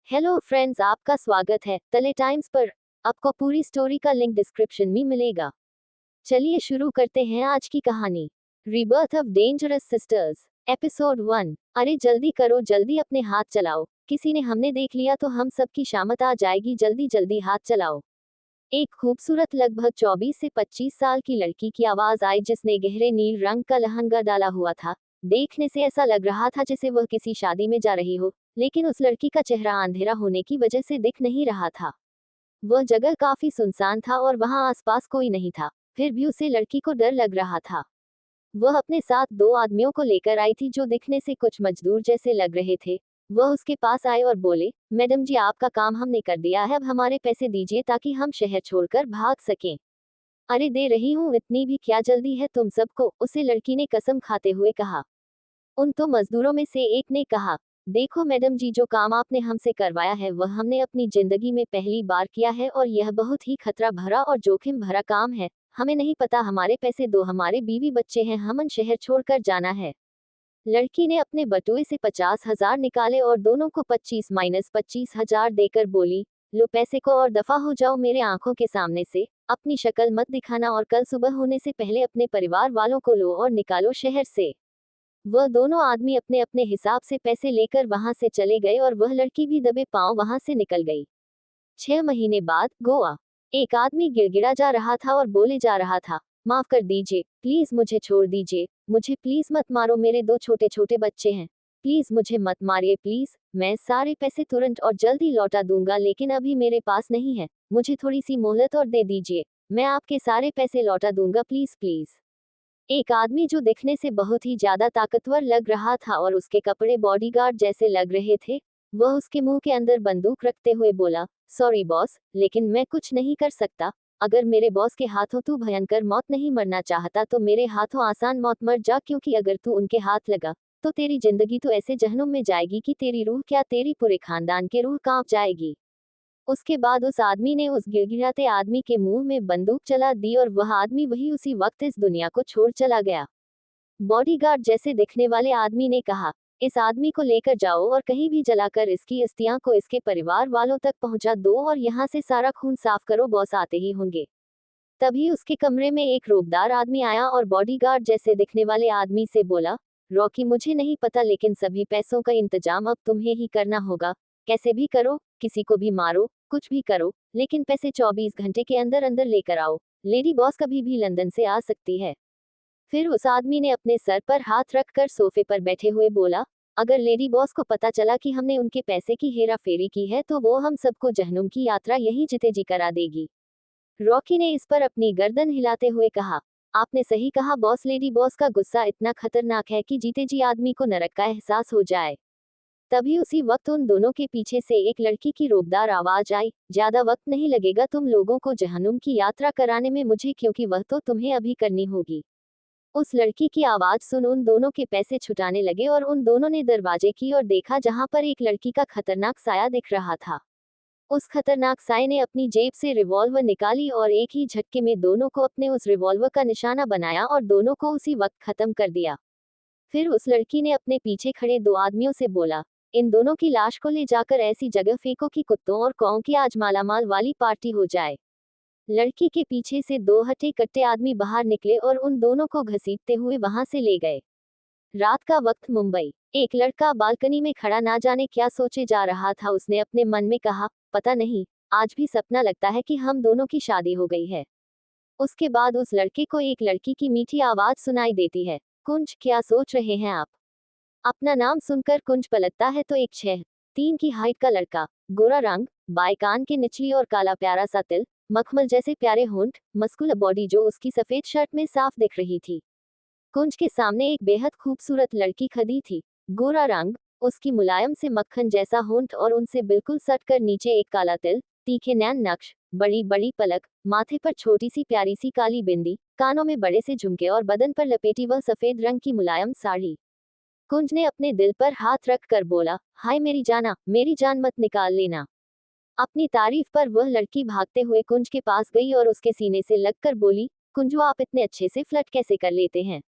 Hello friends, आपका स्वागत है तले टाइम्स पर। आपको पूरी स्टोरी का लिंक डिस्क्रिप्शन में मिलेगा। चलिए शुरू करते हैं आज की कहानी। Rebirth of dangerous sisters, episode 1। अरे जल्दी करो, जल्दी अपने हाथ चलाओ, किसी ने हमने देख लिया तो हम सबकी शामत आ जाएगी, जल्दी जल्दी हाथ चलाओ। एक खूबसूरत लगभग 24 से 25 साल की लड़की की आवाज आई जिसने गहरे नील रंग का लहंगा डाला हुआ था। देखने से ऐसा लग रहा था जैसे वह किसी शादी में जा रही हो, लेकिन उस लड़की का चेहरा अंधेरा होने की वजह से दिख नहीं रहा था। वह जगह काफी सुनसान था और वहां आसपास कोई नहीं था, फिर भी उसे लड़की को डर लग रहा था। वह अपने साथ दो आदमियों को लेकर आई थी जो दिखने से कुछ मजदूर जैसे लग रहे थे। वह उसके पास आए और बोले, मैडम जी आपका काम हमने कर दिया है, अब हमारे पैसे दीजिए ताकि हम शहर छोड़कर भाग सकें। अरे दे रही हूँ, इतनी भी क्या जल्दी है तुम सबको, उसे लड़की ने कसम खाते हुए कहा। उन तो मजदूरों में से एक ने कहा, देखो मैडम जी, जो काम आपने हमसे करवाया है वह हमने अपनी जिंदगी में पहली बार किया है और यह बहुत ही खतरा भरा और जोखिम भरा काम है। हमें नहीं पता, हमारे पैसे दो, हमारे बीवी बच्चे हैं, हमें शहर छोड़कर जाना है। लड़की ने अपने बटुए से 50,000 निकाले और दोनों को 25-25,000 देकर बोली, लो पैसे को और दफा हो जाओ मेरे आंखों के सामने से, अपनी शक्ल मत दिखाना और कल सुबह होने से पहले अपने परिवार वालों को लो और निकालो शहर से। वह दोनों आदमी अपने अपने हिसाब से पैसे लेकर वहां से चले गए और वह लड़की भी दबे पांव वहां से निकल गई। 6 महीने बाद गोवा। एक आदमी गिड़गिड़ा जा रहा था और बोले जा रहा था, माफ कर दीजिए, प्लीज मुझे छोड़ दीजिए, मुझे प्लीज मत मारो, मेरे दो छोटे छोटे बच्चे हैं, प्लीज मुझे मत मारिए प्लीज, मैं सारे पैसे तुरंत और जल्दी लौटा दूंगा लेकिन अभी मेरे पास नहीं है, मुझे थोड़ी सी मोहलत और दे दीजिए, मैं आपके सारे पैसे लौटा दूंगा प्लीज प्लीज। एक आदमी जो दिखने से बहुत ही ज्यादा ताकतवर लग रहा था और उसके कपड़े बॉडीगार्ड जैसे लग रहे थे, वह उसके मुंह के अंदर बंदूक रखते हुए बोला, सॉरी बॉस, लेकिन मैं कुछ नहीं कर सकता, अगर मेरे बॉस के हाथों तू भयंकर मौत नहीं मरना चाहता तो मेरे हाथों आसान मौत मर जा, क्योंकि अगर तू उनके हाथ लगा तो तेरी जिंदगी तो ऐसे जहनुम में जाएगी कि तेरी रूह क्या, तेरी पूरे खानदान की रूह कांप जाएगी। उसके बाद उस आदमी ने उस गिड़गिड़ाते आदमी के मुंह में बंदूक चला दी और वह आदमी वही उसी वक्त इस दुनिया को छोड़ चला गया। बॉडीगार्ड जैसे दिखने वाले आदमी ने कहा, इस आदमी को लेकर जाओ और कहीं भी जलाकर इसकी अस्थियां को इसके परिवार वालों तक पहुंचा दो और यहाँ से सारा खून साफ करो, बॉस आते ही होंगे। तभी उसके कमरे में एक रोबदार आदमी आया और बॉडीगार्ड जैसे दिखने वाले आदमी से बोला, रॉकी मुझे नहीं पता लेकिन सभी पैसों का इंतजाम अब तुम्हें ही करना होगा, कैसे भी करो, किसी को भी मारो, कुछ भी करो, लेकिन पैसे 24 घंटे के अंदर अंदर लेकर आओ, लेडी बॉस कभी भी लंदन से आ सकती है। फिर उस आदमी ने अपने सर पर हाथ रखकर सोफे पर बैठे हुए बोला, अगर लेडी बॉस को पता चला कि हमने उनके पैसे की हेरा फेरी की है तो वो हम सबको जहन्नुम की यात्रा यही जीते जी करा देगी। रॉकी ने इस पर अपनी गर्दन हिलाते हुए कहा, आपने सही कहा बॉस, लेडी बॉस का गुस्सा इतना खतरनाक है कि जीते जी आदमी को नरक का एहसास हो जाए। तभी उसी वक्त उन दोनों के पीछे से एक लड़की की रोबदार आवाज आई, ज्यादा वक्त नहीं लगेगा तुम लोगों को जहन्नुम की यात्रा कराने में मुझे, क्योंकि वह तो तुम्हें अभी करनी होगी। उस लड़की की आवाज सुन उन दोनों के पैसे छुटाने लगे और उन दोनों ने दरवाजे की ओर देखा जहां पर एक लड़की का खतरनाक साया दिख रहा था। उस खतरनाक साये ने अपनी जेब से रिवॉल्वर निकाली और एक ही झटके में दोनों को अपने उस रिवॉल्वर का निशाना बनाया और दोनों को उसी वक्त खत्म कर दिया। फिर उस लड़की ने अपने पीछे खड़े दो आदमियों से बोला, इन दोनों की लाश को ले जाकर ऐसी जगह फेंको कि कुत्तों और कौओं की आज मालामाल वाली पार्टी हो जाए। लड़की के पीछे से दो हट्टे कट्टे आदमी बाहर निकले और उन दोनों को घसीटते हुए वहां से ले गए। रात का वक्त, मुंबई। एक लड़का बालकनी में खड़ा ना जाने क्या सोचे जा रहा था। उसने अपने मन में कहा, पता नहीं, आज भी सपना लगता है कि हम दोनों की शादी हो गई है। उसके बाद उस लड़के को एक लड़की की मीठी आवाज सुनाई देती है, कुंज क्या सोच रहे हैं आप। अपना नाम सुनकर कुंज पलटता है तो एक 6'3" की हाइट का लड़का, गोरा रंग, बाएं कान के निचली और काला प्यारा सा तिल, मखमल जैसे प्यारे होंठ, मस्कुलर बॉडी जो उसकी सफेद शर्ट में साफ दिख रही थी। कुंज के सामने एक बेहद खूबसूरत लड़की खड़ी थी। गोरा रंग, उसकी मुलायम से मक्खन जैसा होंठ और उनसे बिल्कुल सटकर नीचे एक काला तिल, तीखे नैन नक्श, बड़ी बड़ी पलक, माथे पर छोटी सी प्यारी सी काली बिंदी, कानों में बड़े से झुमके और बदन पर लपेटी वह सफेद रंग की मुलायम साड़ी। कुंज ने अपने दिल पर हाथ रख कर बोला, हाय मेरी जाना, मेरी जान मत निकाल लेना। अपनी तारीफ पर वह लड़की भागते हुए कुंज के पास गई और उसके सीने से लगकर बोली, कुंजू आप इतने अच्छे से फ्लर्ट कैसे कर लेते हैं।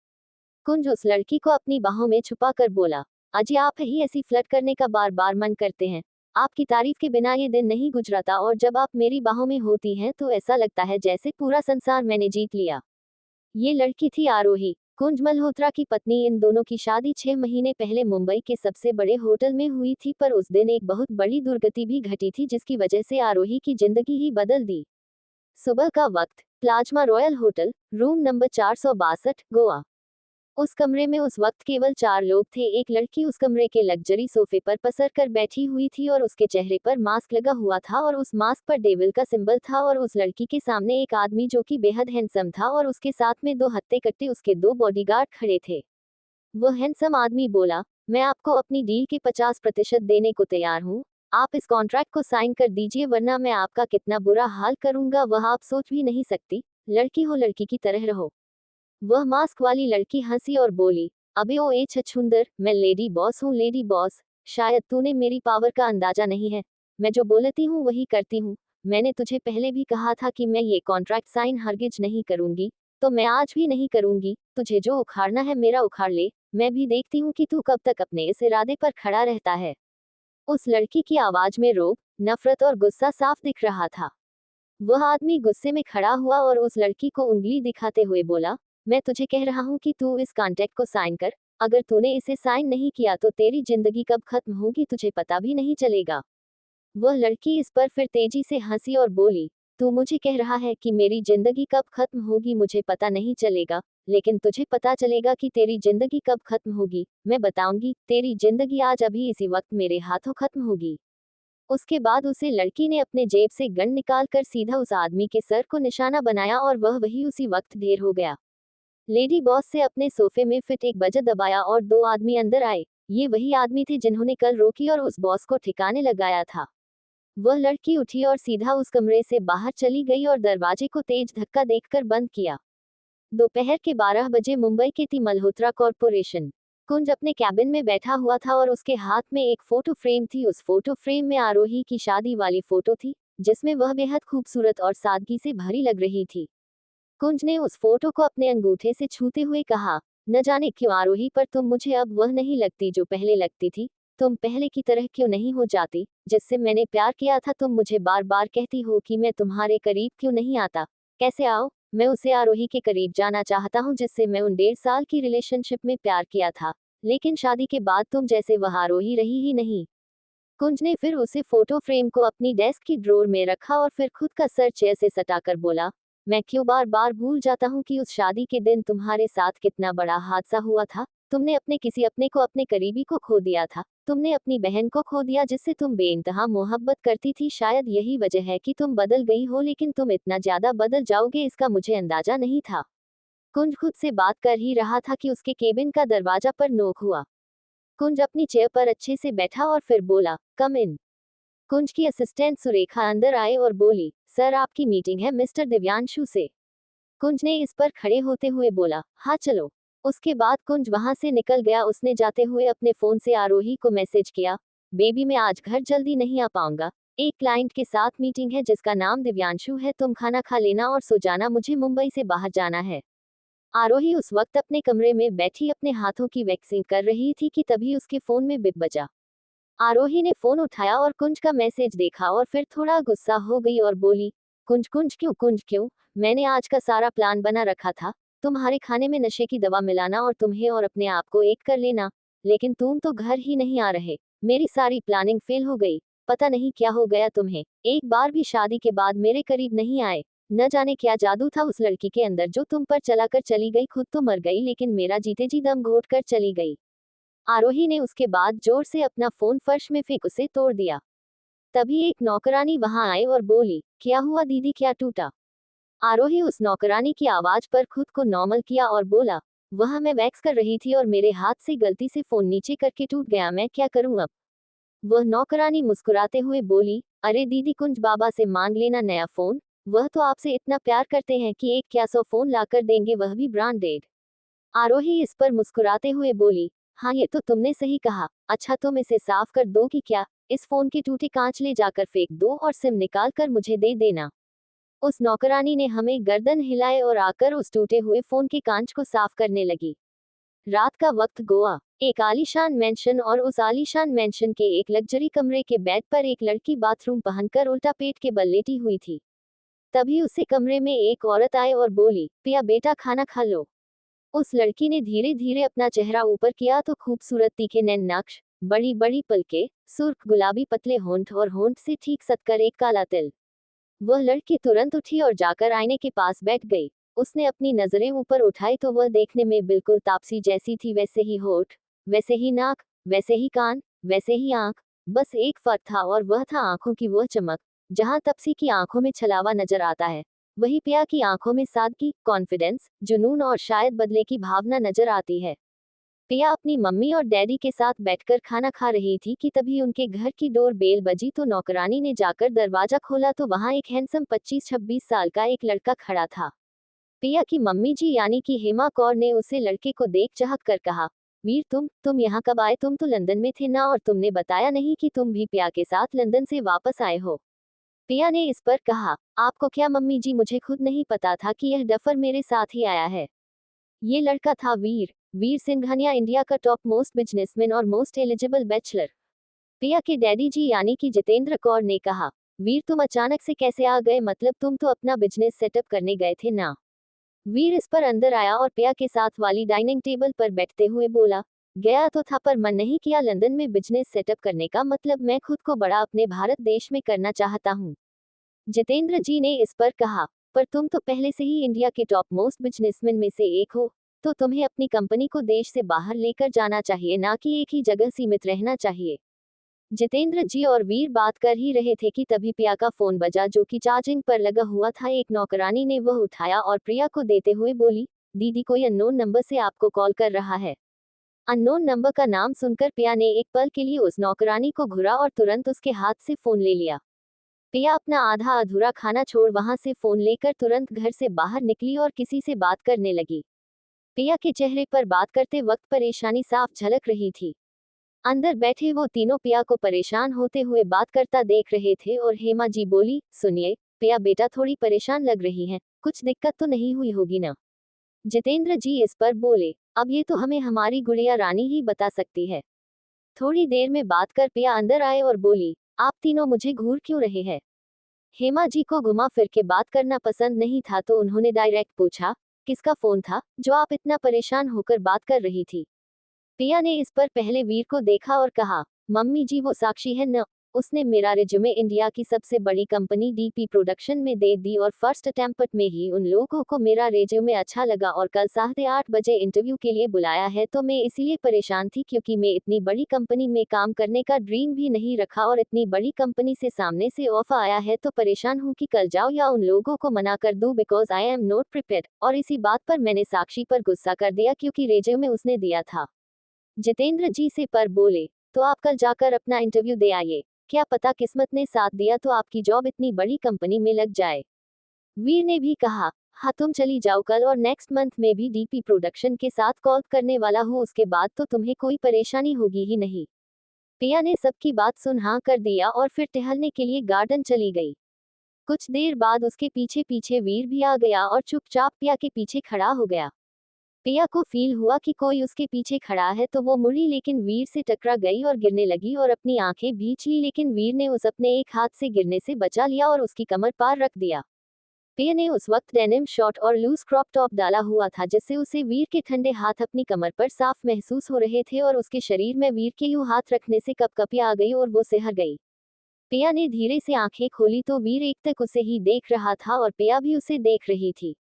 कुंज उस लड़की को अपनी बाहों में छुपा कर बोला, अजी आप ही ऐसी फ्लर्ट करने का बार बार मन करते हैं, आपकी तारीफ के बिना ये दिन नहीं गुजरता और जब आप मेरी बाहों में होती हैं तो ऐसा लगता है जैसे पूरा संसार मैंने जीत लिया। ये लड़की थी आरोही, कुंज मल्होत्रा की पत्नी। इन दोनों की शादी 6 महीने पहले मुंबई के सबसे बड़े होटल में हुई थी, पर उस दिन एक बहुत बड़ी दुर्गति भी घटी थी जिसकी वजह से आरोही की जिंदगी ही बदल दी। सुबह का वक्त, plasma royal hotel, room number 462, Goa. उस कमरे में उस वक्त केवल 4 लोग थे। एक लड़की उस कमरे के लग्जरी सोफे पर पसर कर बैठी हुई थी और उसके चेहरे पर मास्क लगा हुआ था और उस मास्क पर डेविल का सिंबल था। और उस लड़की के सामने एक आदमी जो कि बेहद हैंडसम था और उसके साथ में 2 हत्ते-कट्टे उसके 2 बॉडीगार्ड खड़े थे। वह हैंडसम आदमी बोला, मैं आपको अपनी डील के 50% देने को तैयार हूँ। आप इस कॉन्ट्रैक्ट को साइन कर दीजिए वरना मैं आपका कितना बुरा हाल करूंगा वह आप सोच भी नहीं सकती। लड़की हो लड़की की तरह रहो। वह मास्क वाली लड़की हंसी और बोली, अबे ओ ए छछूंदर, मैं लेडी बॉस हूँ लेडी बॉस। शायद तूने मेरी पावर का अंदाजा नहीं है। मैं जो बोलती हूँ वही करती हूँ। मैंने तुझे पहले भी कहा था कि मैं ये कॉन्ट्रैक्ट साइन हरगिज नहीं करूंगी, तो मैं आज भी नहीं करूंगी। तुझे जो उखाड़ना है मेरा उखाड़ ले। मैं भी देखती हूँ कि तू कब तक अपने इस इरादे पर खड़ा रहता है। उस लड़की की आवाज में रोब, नफरत और गुस्सा साफ दिख रहा था। वह आदमी गुस्से में खड़ा हुआ और उस लड़की को उंगली दिखाते हुए बोला, मैं तुझे कह रहा हूँ कि तू इस कॉन्ट्रैक्ट को साइन कर। अगर तूने इसे साइन नहीं किया तो तेरी जिंदगी कब खत्म होगी तुझे पता भी नहीं चलेगा। वह लड़की इस पर फिर तेजी से हंसी और बोली, तू मुझे कह रहा है कि मेरी जिंदगी कब खत्म होगी मुझे पता नहीं चलेगा, लेकिन तुझे पता चलेगा कि तेरी जिंदगी कब खत्म होगी। मैं बताऊंगी, तेरी जिंदगी आज अभी इसी वक्त मेरे हाथों खत्म होगी। उसके बाद उसे लड़की ने अपने जेब से गन निकाल कर सीधा उस आदमी के सर को निशाना बनाया और वह वही उसी वक्त ढेर हो गया। लेडी बॉस से अपने सोफे में फिट एक बटन दबाया और 2 आदमी अंदर आए। ये वही आदमी थे जिन्होंने कल रोकी और उस बॉस को ठिकाने लगाया था। वह लड़की उठी और सीधा उस कमरे से बाहर चली गई और दरवाजे को तेज धक्का देकर बंद किया। दोपहर के 12 बजे मुंबई के ती मल्होत्रा कॉरपोरेशन। कुंज अपने कैबिन में बैठा हुआ था और उसके हाथ में एक फोटो फ्रेम थी। उस फोटो फ्रेम में आरोही की शादी वाली फोटो थी, जिसमें वह बेहद खूबसूरत और सादगी से भरी लग रही थी। कुंज ने उस फोटो को अपने अंगूठे से छूते हुए कहा, न जाने क्यों आरोही, पर तुम मुझे अब वह नहीं लगती जो पहले लगती थी। तुम पहले की तरह क्यों नहीं हो जाती, जिससे मैंने प्यार किया था। तुम मुझे बार बार कहती हो कि मैं तुम्हारे करीब क्यों नहीं आता। कैसे आओ, मैं उसे आरोही के करीब जाना चाहता हूँ जिससे मैं उन 1.5 साल की रिलेशनशिप में प्यार किया था, लेकिन शादी के बाद तुम जैसे वह आरोही रही ही नहीं। कुंज ने फिर उसे फोटो फ्रेम को अपनी डेस्क की ड्रॉर में रखा और फिर खुद का सर चेयर से सटाकर बोला, मैं क्यों बार बार भूल जाता हूँ कि उस शादी के दिन तुम्हारे साथ कितना बड़ा हादसा हुआ था। तुमने अपने किसी अपने को, अपने करीबी को खो दिया था। तुमने अपनी बहन को खो दिया जिससे तुम बेइंतहा मोहब्बत करती थी। शायद यही वजह है कि तुम बदल गई हो, लेकिन तुम इतना ज्यादा बदल जाओगे इसका मुझे अंदाजा नहीं था। कुंज खुद से बात कर ही रहा था कि उसके केबिन का दरवाजा पर नोक हुआ। कुंज अपनी चेयर पर अच्छे से बैठा और फिर बोला, कम इन। कुंज की असिस्टेंट सुरेखा अंदर आए और बोली, सर आपकी मीटिंग है मिस्टर दिव्यांशु से। कुंज ने इस पर खड़े होते हुए बोला, हाँ चलो। उसके बाद कुंज वहां से निकल गया। उसने जाते हुए अपने फोन से आरोही को मैसेज किया, बेबी मैं आज घर जल्दी नहीं आ पाऊंगा। एक क्लाइंट के साथ मीटिंग है जिसका नाम दिव्यांशु है। तुम खाना खा लेना और सो जाना, मुझे मुंबई से बाहर जाना है। आरोही उस वक्त अपने कमरे में बैठी अपने हाथों की वैक्सिंग कर रही थी कि तभी उसके फोन में बिप बजा। आरोही ने फोन उठाया और कुंज का मैसेज देखा और फिर थोड़ा गुस्सा हो गई और बोली, कुंज कुंज क्यों, मैंने आज का सारा प्लान बना रखा था। तुम्हारे खाने में नशे की दवा मिलाना और तुम्हें और अपने आप को एक कर लेना, लेकिन तुम तो घर ही नहीं आ रहे। मेरी सारी प्लानिंग फेल हो गई। पता नहीं क्या हो गया तुम्हें, एक बार भी शादी के बाद मेरे करीब नहीं आए। न जाने क्या जादू था उस लड़की के अंदर जो तुम पर चला कर चली गई। खुद तो मर गई लेकिन मेरा जीते जी दम घोट कर चली गई। आरोही ने उसके बाद जोर से अपना फोन फर्श में फेंक उसे तोड़ दिया। तभी एक नौकरानी वहां आई और बोली, क्या हुआ दीदी, क्या टूटा। आरोही उस नौकरानी की आवाज पर खुद को नॉर्मल किया और बोला, वह मैं वैक्स कर रही थी और मेरे हाथ से गलती से फोन नीचे करके टूट गया, मैं क्या करूं अब। वह नौकरानी मुस्कुराते हुए बोली, अरे दीदी कुंज बाबा से मांग लेना नया फोन। वह तो आपसे इतना प्यार करते हैं कि एक क्या 100 फोन ला कर देंगे, वह भी ब्रांडेड। आरोही इस पर मुस्कुराते हुए बोली, हाँ ये तो तुमने सही कहा। अच्छा तुम इसे साफ कर दो कि क्या, इस फोन के टूटे कांच ले जाकर फेंक दो और सिम निकाल कर मुझे दे देना। उस नौकरानी ने हमें गर्दन हिलाए और आकर उस टूटे हुए फोन के कांच को साफ करने लगी। रात का वक्त गोवा। एक आलीशान मेंशन और उस आलीशान मेंशन के एक लग्जरी कमरे के बेड पर एक लड़की बाथरूम पहनकर उल्टा पेट के बल लेटी हुई थी। तभी उसे कमरे में एक औरत आई और बोली, पिया बेटा खाना खा लो। उस लड़की ने धीरे धीरे अपना चेहरा ऊपर किया तो खूबसूरत तीखे नैन नक्श, बड़ी बड़ी पलके, सुर्ख गुलाबी पतले होंठ और होंठ से ठीक सटकर एक काला तिल। वह लड़की तुरंत उठी और जाकर आईने के पास बैठ गई। उसने अपनी नजरें ऊपर उठाई तो वह देखने में बिल्कुल तापसी जैसी थी, वैसे ही होठ, वैसे ही नाक, वैसे ही कान, वैसे ही आंख। बस एक फर्क था और वह था आंखों की वह चमक। जहां तपसी की आंखों में छलावा नजर आता है, वही पिया की आंखों में सादगी, कॉन्फिडेंस, जुनून और शायद बदले की भावना नजर आती है। पिया अपनी मम्मी और डैडी के साथ बैठकर खाना खा रही थी कि तभी उनके घर की डोर बेल बजी तो नौकरानी ने जाकर दरवाजा खोला तो वहां एक हैंडसम 25-26 साल का एक लड़का खड़ा था। पिया की मम्मी जी यानी कि हेमा कौर ने उसे लड़के को देख चाहत कर कहा, वीर तुम यहाँ कब आए? तुम तो लंदन में थे ना, और तुमने बताया नहीं कि तुम भी पिया के साथ लंदन से वापस आए हो। पिया ने इस पर कहा, आपको क्या मम्मी जी, मुझे खुद नहीं पता था कि यह डफर मेरे साथ ही आया है। ये लड़का था वीर वीर सिंघानिया, इंडिया का टॉप मोस्ट बिजनेसमैन और मोस्ट एलिजिबल बैचलर। पिया के डैडी जी यानी कि जितेंद्र कौर ने कहा, वीर तुम अचानक से कैसे आ गए? मतलब तुम तो अपना बिजनेस सेटअप करने गए थे ना। वीर इस पर अंदर आया और पिया के साथ वाली डाइनिंग टेबल पर बैठते हुए बोला, गया तो था पर मन नहीं किया लंदन में बिजनेस सेटअप करने का। मतलब मैं खुद को बड़ा अपने भारत देश में करना चाहता हूँ। जितेंद्र जी ने इस पर कहा, पर तुम तो पहले से ही इंडिया के टॉप मोस्ट बिजनेसमैन में से एक हो, तो तुम्हें अपनी कंपनी को देश से बाहर लेकर जाना चाहिए, ना कि एक ही जगह सीमित रहना चाहिए। जितेंद्र जी और वीर बात कर ही रहे थे कि तभी पिया का फोन बजा जो कि चार्जिंग पर लगा हुआ था। एक नौकरानी ने वह उठाया और प्रिया को देते हुए बोली, दीदी कोई अननोन नंबर से आपको कॉल कर रहा है। अननोन नंबर का नाम सुनकर पिया ने एक पल के लिए उस नौकरानी को घूरा और तुरंत उसके हाथ से फोन ले लिया। पिया अपना आधा अधूरा खाना छोड़ वहां से फोन लेकर तुरंत घर से बाहर निकली और किसी से बात करने लगी। पिया के चेहरे पर बात करते वक्त परेशानी साफ झलक रही थी। अंदर बैठे वो तीनों पिया को परेशान होते हुए बात करता देख रहे थे और हेमा जी बोली, सुनिए पिया बेटा थोड़ी परेशान लग रही हैं, कुछ दिक्कत तो नहीं हुई होगी ना। जितेंद्र जी इस पर बोले, अब ये तो हमें हमारी गुड़िया रानी ही बता सकती है। थोड़ी देर में बात कर पिया अंदर आए और बोली, आप तीनों मुझे घूर क्यों रहे हैं? हेमा जी को घुमा फिर के बात करना पसंद नहीं था तो उन्होंने डायरेक्ट पूछा, किसका फोन था जो आप इतना परेशान होकर बात कर रही थी? पिया ने इस पर पहले वीर को देखा और कहा, मम्मी जी वो साक्षी है न, उसने मेरा रिज्यूमे इंडिया की सबसे बड़ी कंपनी डीपी प्रोडक्शन में दे दी और फर्स्ट अटेम्प्ट में ही उन लोगों को मेरा रिज्यूमे अच्छा लगा और कल 8:30 बजे इंटरव्यू के लिए बुलाया है। तो मैं इसलिए परेशान थी क्योंकि मैं इतनी बड़ी कंपनी में काम करने का ड्रीम भी नहीं रखा और इतनी बड़ी कंपनी से सामने से ऑफर आया है तो परेशान हूँ कि कल जाओ या उन लोगों को मना कर दूं because I am not prepared. और इसी बात पर मैंने साक्षी पर गुस्सा कर दिया क्योंकि रिज्यूमे उसने दिया था। जितेंद्र जी से पर बोले, तो आप कल जाकर अपना इंटरव्यू दे आइए, क्या पता किस्मत ने साथ दिया तो आपकी जॉब इतनी बड़ी कंपनी में लग जाए। वीर ने भी कहा, हाँ तुम चली जाओ कल और नेक्स्ट मंथ में भी डीपी प्रोडक्शन के साथ कॉल करने वाला हूँ, उसके बाद तो तुम्हें कोई परेशानी होगी ही नहीं। पिया ने सबकी बात सुन हाँ कर दिया और फिर टहलने के लिए गार्डन चली गई। कुछ देर बाद उसके पीछे पीछे वीर भी आ गया और चुपचाप पिया के पीछे खड़ा हो गया। पिया को फील हुआ कि कोई उसके पीछे खड़ा है तो वो मुड़ी लेकिन वीर से टकरा गई और गिरने लगी और अपनी आंखें भींच ली, लेकिन वीर ने उस अपने एक हाथ से गिरने से बचा लिया और उसकी कमर पार रख दिया। पिया ने उस वक्त डेनिम शॉर्ट और लूज क्रॉप टॉप डाला हुआ था जिससे उसे वीर के ठंडे हाथ अपनी कमर पर साफ महसूस हो रहे थे और उसके शरीर में वीर के यूं हाथ रखने से कपकपी आ गई और वो सिहर गई। पिया ने धीरे से आंखें खोली तो वीर एकटक उसे ही देख रहा था और पिया भी उसे देख रही थी।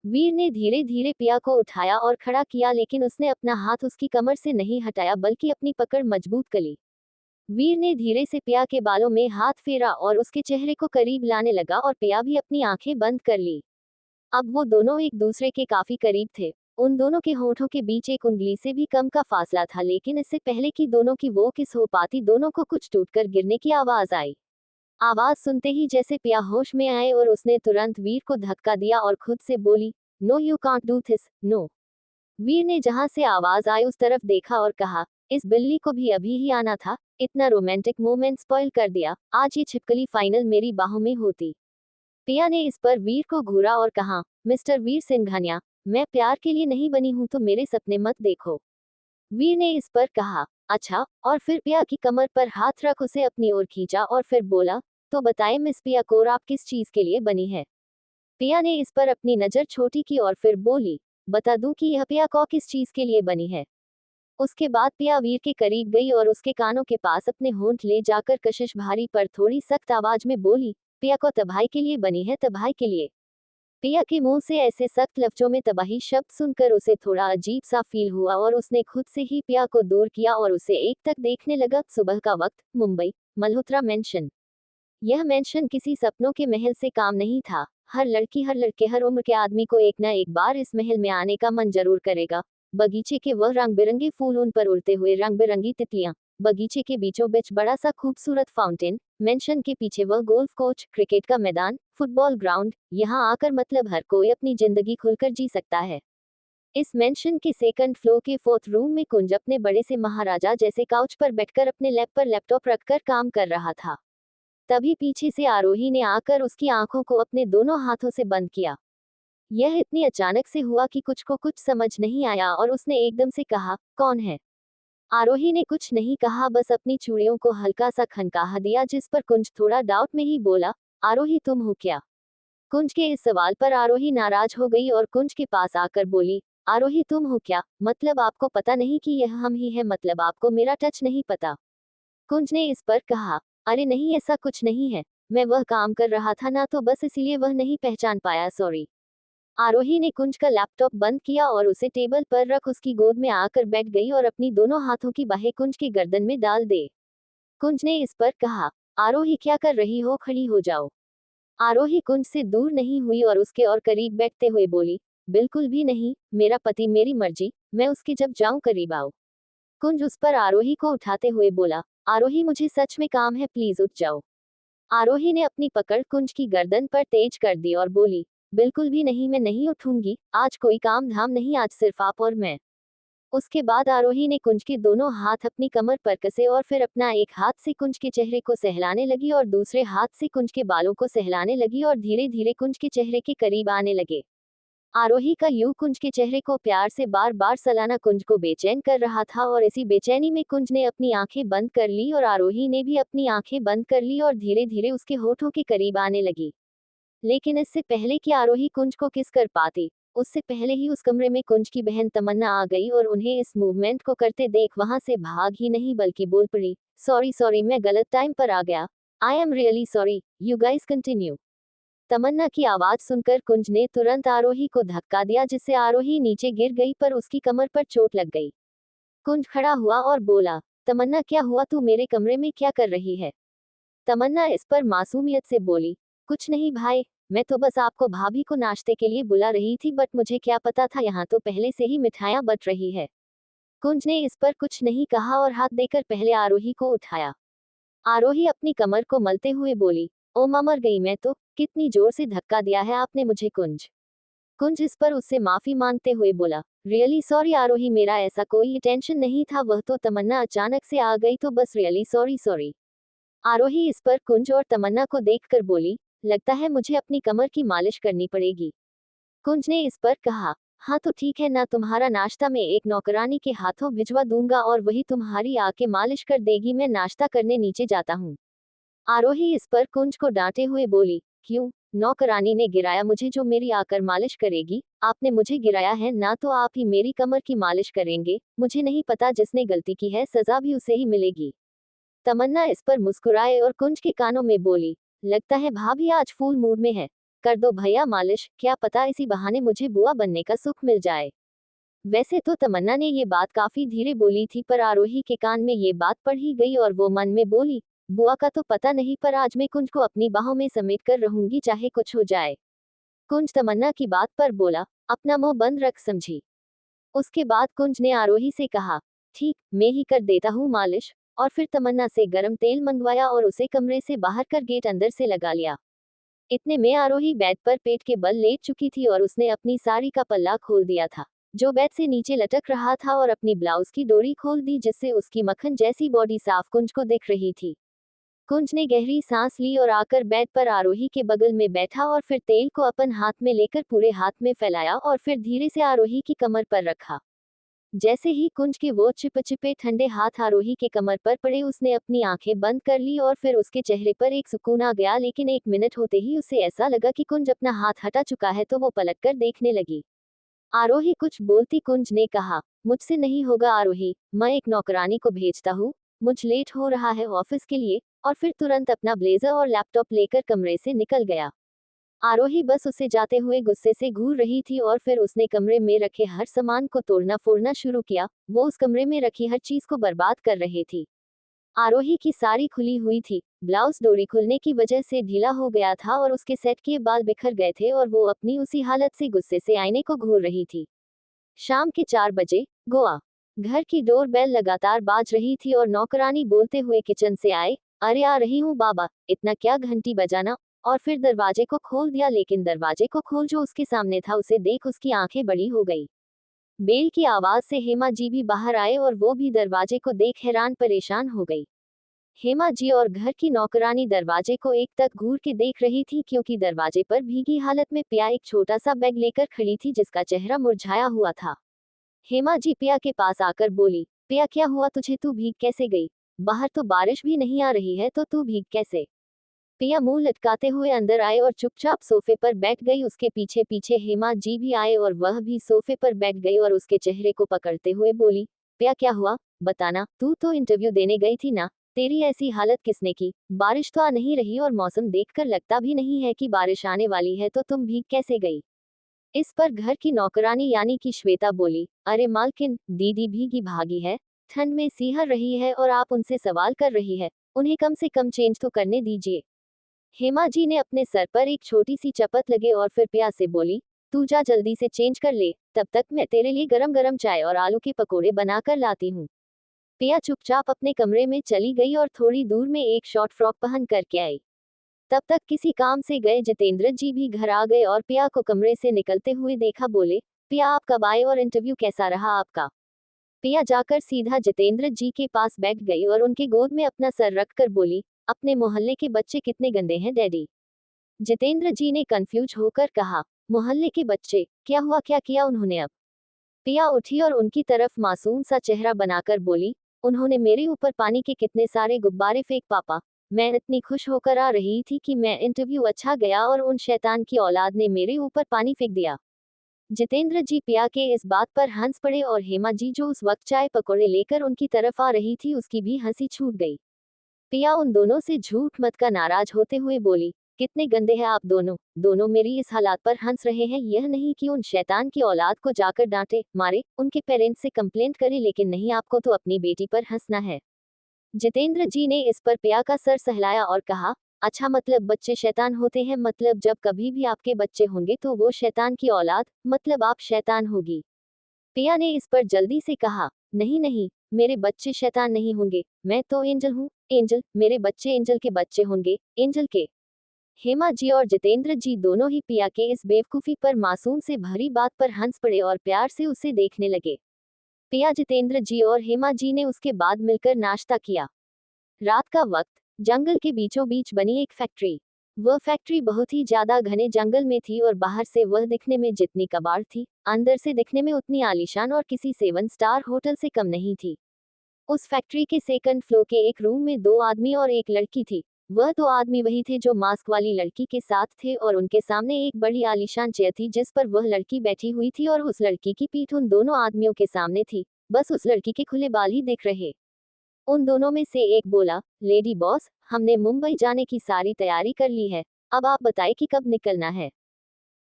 वीर ने धीरे धीरे पिया को उठाया और खड़ा किया, लेकिन उसने अपना हाथ उसकी कमर से नहीं हटाया बल्कि अपनी पकड़ मजबूत करी। वीर ने धीरे से पिया के बालों में हाथ फेरा और उसके चेहरे को करीब लाने लगा और पिया भी अपनी आंखें बंद कर ली। अब वो दोनों एक दूसरे के काफी करीब थे। उन दोनों के होठों के बीच एक उंगली से भी कम का फासला था, लेकिन इससे पहले कि दोनों की वो किस हो पाती, दोनों को कुछ टूटकर गिरने की आवाज आई। आवाज सुनते ही जैसे पिया होश में आए और उसने तुरंत वीर को धक्का दिया और खुद से बोली, no you can't do this, no. Veer ने जहां से आवाज आई उस तरफ देखा और कहा, इस बिल्ली को भी अभी ही आना था, इतना रोमांटिक मोमेंट स्पॉइल कर दिया, आज ये छिपकली फाइनल मेरी बाहों में होती। पिया ने इस पर वीर को घूरा और कहा, मिस्टर वीर सिंघानिया, मैं प्यार के लिए नहीं बनी हूं तो मेरे सपने मत देखो। वीर ने इस पर कहा, अच्छा, और फिर पिया की कमर पर हाथ रख उसे अपनी ओर खींचा और फिर बोला, तो बताए मिस पिया कौर आप किस चीज के लिए बनी है। पिया ने इस पर अपनी नजर छोटी की और फिर बोली, बता दूं कि यह पिया कौ किस चीज के लिए बनी है। उसके बाद पिया वीर के करीब गई और उसके कानों के पास अपने होंठ ले जाकर कशिश भारी पर थोड़ी सख्त आवाज में बोली, पिया को तबाही के लिए बनी है, तबाही के लिए। पिया के मुंह से ऐसे सख्त लफ्जों में तबाही शब्द सुनकर उसे थोड़ा अजीब सा फील हुआ और उसने खुद से ही पिया को दूर किया और उसे एक तक देखने लगा। सुबह का वक्त, मुंबई, मल्होत्रा मेंशन। यह मेंशन किसी सपनों के महल से काम नहीं था। हर लड़की, हर लड़के, हर उम्र के आदमी को एक न एक बार इस महल में आने का मन जरूर करेगा। बगीचे के वह रंग बिरंगे फूल, उन पर उड़ते हुए रंग बिरंगी तितलियां, बगीचे के बीचों बीच बड़ा सा खूबसूरत फाउंटेन, मेंशन के पीछे वह गोल्फ कोच, क्रिकेट का मैदान, फुटबॉल ग्राउंड, यहाँ आकर मतलब हर कोई अपनी जिंदगी खुलकर जी सकता है। इस मेंशन के सेकंड फ्लोर के फोर्थ रूम में कुंज अपने बड़े से महाराजा जैसे काउच पर बैठकर अपने लैप पर लैपटॉप रखकर काम कर रहा था। तभी पीछे से आरोही ने आकर उसकी आंखों को अपने दोनों हाथों से बंद किया। यह इतनी अचानक से हुआ कि कुछ को कुछ समझ नहीं आया और उसने एकदम से कहा, कौन है। आरोही ने कुछ नहीं कहा, बस अपनी चूड़ियों को हल्का सा खनकाहा दिया, जिस पर कुंज थोड़ा डाउट में ही बोला, आरोही तुम हो क्या। कुंज के इस सवाल पर आरोही नाराज हो गई और कुंज के पास आकर बोली, आरोही तुम हो क्या, मतलब आपको पता नहीं कि यह हम ही है, मतलब आपको मेरा टच नहीं पता। कुंज ने इस पर कहा, अरे नहीं ऐसा कुछ नहीं है, मैं वह काम कर रहा था ना, तो बस इसीलिए वह नहीं पहचान पाया, सॉरी। आरोही ने कुंज का लैपटॉप बंद किया और उसे टेबल पर रख उसकी गोद में आकर बैठ गई और अपनी दोनों हाथों की बाहें कुंज की गर्दन में डाल दे। कुंज ने इस पर कहा, आरोही क्या कर रही हो, खड़ी हो जाओ। आरोही कुंज से दूर नहीं हुई और उसके और करीब बैठते हुए बोली, बिल्कुल भी नहीं, मेरा पति, मेरी मर्जी, मैं उसके जब जाऊं करीब आओ। कुंज उस पर आरोही को उठाते हुए बोला, आरोही मुझे सच में काम है, प्लीज उठ जाओ। आरोही ने अपनी पकड़ कुंज की गर्दन पर तेज कर दी और बोली, बिल्कुल भी नहीं, मैं नहीं उठूंगी, आज कोई काम धाम नहीं, आज सिर्फ आप और मैं। उसके बाद आरोही ने कुंज के दोनों हाथ अपनी कमर पर कसे और फिर अपना एक हाथ से कुंज के चेहरे को सहलाने लगी और दूसरे हाथ से कुंज के बालों को सहलाने लगी और धीरे धीरे कुंज के चेहरे के करीब आने लगे। आरोही का यूं कुंज के चेहरे को प्यार से बार बार सलाना कुंज को बेचैन कर रहा था और इसी बेचैनी में कुंज ने अपनी आंखें बंद कर ली और आरोही ने भी अपनी आंखें बंद कर ली और धीरे धीरे उसके होठों के करीब आने लगी। लेकिन इससे पहले कि आरोही कुंज को किस कर पाती, उससे पहले ही उस कमरे में कुंज की बहन तमन्ना आ गई और उन्हें इस मूवमेंट को करते देख वहां से भाग ही नहीं बल्कि बोल पड़ी, सॉरी सॉरी, मैं गलत टाइम पर आ गया, I am really sorry, you guys continue. Tamanna की आवाज सुनकर कुंज ने तुरंत आरोही को धक्का दिया, जिससे आरोही नीचे गिर गई पर उसकी कमर पर चोट लग गई। कुंज खड़ा हुआ और बोला, तमन्ना क्या हुआ, तू मेरे कमरे में क्या कर रही है। तमन्ना इस पर मासूमियत से बोली, कुछ नहीं भाई, मैं तो बस आपको भाभी को नाश्ते के लिए बुला रही थी, बट मुझे क्या पता था यहाँ तो पहले से ही मिठाइयाँ बट रही है। कुंज ने इस पर कुछ नहीं कहा और हाथ देकर पहले आरोही को उठाया। आरोही अपनी कमर को मलते हुए बोली, ओ मां, मर गई मैं तो, कितनी जोर से धक्का दिया है आपने मुझे। कुंज कुंज इस पर उससे माफी मांगते हुए बोला, रियली सॉरी आरोही, मेरा ऐसा कोई इंटेंशन नहीं था, वह तो तमन्ना अचानक से आ गई तो बस रियली सॉरी सॉरी। आरोही इस पर कुंज और तमन्ना को देखकर बोली, लगता है मुझे अपनी कमर की मालिश करनी पड़ेगी। कुंज ने इस पर कहा, हाँ तो ठीक है ना, तुम्हारा नाश्ता मैं एक नौकरानी के हाथों भिजवा दूंगा और वही तुम्हारी आके मालिश कर देगी, मैं नाश्ता करने नीचे जाता हूँ। आरोही इस पर कुंज को डांटे हुए बोली, क्यों, नौकरानी ने गिराया मुझे जो मेरी आकर मालिश करेगी, आपने मुझे गिराया है ना, तो आप ही मेरी कमर की मालिश करेंगे, मुझे नहीं पता, जिसने गलती की है सजा भी उसे ही मिलेगी। तमन्ना इस पर मुस्कुराए और कुंज के कानों में बोली, लगता है भाभी आज फूल मूड में है, कर दो भैया मालिश, क्या पता इसी बहाने मुझे बुआ बनने का सुख मिल जाए। वैसे तो तमन्ना ने ये बात काफी धीरे बोली थी, पर आरोही के कान में ये बात पड़ ही गई और वो मन में बोली, बुआ का तो पता नहीं, पर आज मैं कुंज को अपनी बाहों में समेट कर रहूंगी, चाहे कुछ हो जाए। कुंज तमन्ना की बात पर बोला, अपना मुंह बंद रख समझी। उसके बाद कुंज ने आरोही से कहा, ठीक, मैं ही कर देता हूँ मालिश, और फिर तमन्ना से गरम तेल मंगवाया और उसे कमरे से बाहर कर गेट अंदर से लगा लिया। इतने में आरोही बेड पर पेट के बल लेट चुकी थी और उसने अपनी साड़ी का पल्ला खोल दिया था, जो बेड से नीचे लटक रहा था, और अपनी ब्लाउज की डोरी खोल दी, जिससे उसकी मक्खन जैसी बॉडी साफ कुंज को दिख रही थी। कुंज ने गहरी सांस ली और आकर बेड पर आरोही के बगल में बैठा और फिर तेल को अपन हाथ में लेकर पूरे हाथ में फैलाया और फिर धीरे से आरोही की कमर पर रखा। जैसे ही कुंज के वो चिपचिपे ठंडे हाथ आरोही के कमर पर पड़े उसने अपनी आंखें बंद कर ली और फिर उसके चेहरे पर एक सुकून आ गया, लेकिन 1 मिनट होते ही उसे ऐसा लगा कि कुंज अपना हाथ हटा चुका है तो वो पलटकर देखने लगी। आरोही कुछ बोलती कुंज ने कहा, मुझसे नहीं होगा आरोही, मैं एक नौकरानी को भेजता हूँ, मुझ लेट हो रहा है ऑफिस के लिए। और फिर तुरंत अपना ब्लेजर और लैपटॉप लेकर कमरे से निकल गया। आरोही बस उसे जाते हुए गुस्से से घूर रही थी और फिर उसने कमरे में रखे हर सामान को तोड़ना फोड़ना शुरू किया। वो उस कमरे में रखी हर चीज को बर्बाद कर रही थी। आरोही की साड़ी खुली हुई थी, ब्लाउज डोरी खुलने की वजह से ढीला हो गया था और उसके सेट के बाल बिखर गए थे और वो अपनी उसी हालत से गुस्से से आईने को घूर रही थी। शाम के 4 बजे, गोवा। घर की डोर बेल लगातार बाज रही थी और नौकरानी बोलते हुए किचन से आए, अरे आ रही हूँ बाबा, इतना क्या घंटी बजाना। और फिर दरवाजे को खोल दिया, लेकिन दरवाजे को खोल जो उसके सामने था उसे देख उसकी आंखें बड़ी हो गई। बेल की आवाज से हेमा जी भी बाहर आए और वो भी दरवाजे को देख हैरान परेशान हो गई। हेमा जी और घर की नौकरानी दरवाजे को एक तक घूर के देख रही थी, क्योंकि दरवाजे पर भीगी हालत में पिया एक छोटा सा बैग लेकर खड़ी थी जिसका चेहरा मुरझाया हुआ था। हेमा जी पिया के पास आकर बोली, पिया क्या हुआ तुझे, तू भीग कैसे गई? बाहर तो बारिश भी नहीं आ रही है तो तू भीग कैसे? पिया मुंह लटकाते हुए अंदर आए और चुपचाप सोफे पर बैठ गई। उसके पीछे पीछे हेमा जी भी आए और वह भी सोफे पर बैठ गई और उसके चेहरे को पकड़ते हुए बोली, पिया क्या हुआ, बताना, तू तो इंटरव्यू देने गई थी ना, तेरी ऐसी हालत किसने की? बारिश तो आ नहीं रही और मौसम देखकर लगता भी नहीं है कि बारिश आने वाली है, तो तुम भीग कैसे गई? इस पर घर की नौकरानी यानी कि श्वेता बोली, अरे मालकिन, दीदी भीगी भागी है, ठंड में सिहर रही है और आप उनसे सवाल कर रही है, उन्हें कम से कम चेंज तो करने दीजिए। हेमा जी ने अपने सर पर एक छोटी सी चपत लगे और फिर पिया से बोली, तू जा जल्दी से चेंज कर ले, तब तक मैं तेरे लिए गरम गरम चाय और आलू के पकोड़े बनाकर लाती हूँ। पिया चुपचाप अपने कमरे में चली गई और थोड़ी दूर में एक शॉर्ट फ्रॉक पहन करके आई। तब तक किसी काम से गए जितेंद्र जी भी घर आ गए और पिया को कमरे से निकलते हुए देखा। बोले, पिया आप कब आए और इंटरव्यू कैसा रहा आपका? पिया जाकर सीधा जितेंद्र जी के पास बैठ गई और उनके गोद में अपना सर रखकर बोली, अपने मोहल्ले के बच्चे कितने गंदे हैं डैडी। जितेंद्र जी ने कंफ्यूज होकर कहा, मोहल्ले के बच्चे, क्या हुआ, क्या किया उन्होंने अब? पिया उठी और उनकी तरफ मासूम सा चेहरा बनाकर बोली, उन्होंने मेरे ऊपर पानी के कितने सारे गुब्बारे फेंक पापा। मैं इतनी खुश होकर आ रही थी कि मैं इंटरव्यू अच्छा गया और उन शैतान की औलाद ने मेरे ऊपर पानी फेंक दिया। जितेंद्र जी पिया के इस बात पर हंस पड़े और हेमा जी जो उस वक्त चाय पकौड़े लेकर उनकी तरफ आ रही थी उसकी भी हंसी छूट गई। पिया उन दोनों से झूठ मत का नाराज होते हुए बोली, कितने गंदे हैं आप दोनों, दोनों मेरी इस हालात पर हंस रहे हैं, यह नहीं कि उन शैतान की औलाद को जाकर डांटे मारे, उनके पेरेंट्स से कंप्लेंट करे, लेकिन नहीं, आपको तो अपनी बेटी पर हंसना है। जितेंद्र जी ने इस पर पिया का सर सहलाया और कहा, अच्छा मतलब बच्चे शैतान होते हैं, मतलब जब कभी भी आपके बच्चे होंगे तो वो शैतान की औलाद, मतलब आप शैतान होगी। पिया ने इस पर जल्दी से कहा, नहीं नहीं, मेरे बच्चे शैतान नहीं होंगे, मैं तो एंजल हूँ, एंजल, मेरे बच्चे एंजल के बच्चे होंगे, एंजल के। हेमा जी और जितेंद्र जी दोनों ही पिया के इस बेवकूफी पर मासूम से भरी बात पर हंस पड़े और प्यार से उसे देखने लगे। पिया, जितेंद्र जी और हेमा जी ने उसके बाद मिलकर नाश्ता किया। रात का वक्त, जंगल के बीचों बीच बनी एक फैक्ट्री। वह फैक्ट्री बहुत ही ज्यादा घने जंगल में थी और बाहर से वह दिखने में जितनी कबाड़ थी, अंदर से दिखने में उतनी आलीशान और किसी 7 स्टार होटल से कम नहीं थी। उस फैक्ट्री के सेकंड फ्लोर के एक रूम में 2 आदमी और एक लड़की थी। वह 2 आदमी वही थे जो मास्क वाली लड़की के साथ थे और उनके सामने एक बड़ी आलीशान चेयर थी जिस पर वह लड़की बैठी हुई थी और उस लड़की की पीठ उन दोनों आदमियों के सामने थी। बस उस लड़की के खुले बाल ही दिख रहे। उन दोनों में से एक बोला, लेडी बॉस, हमने मुंबई जाने की सारी तैयारी कर ली है, अब आप बताएं कि कब निकलना है।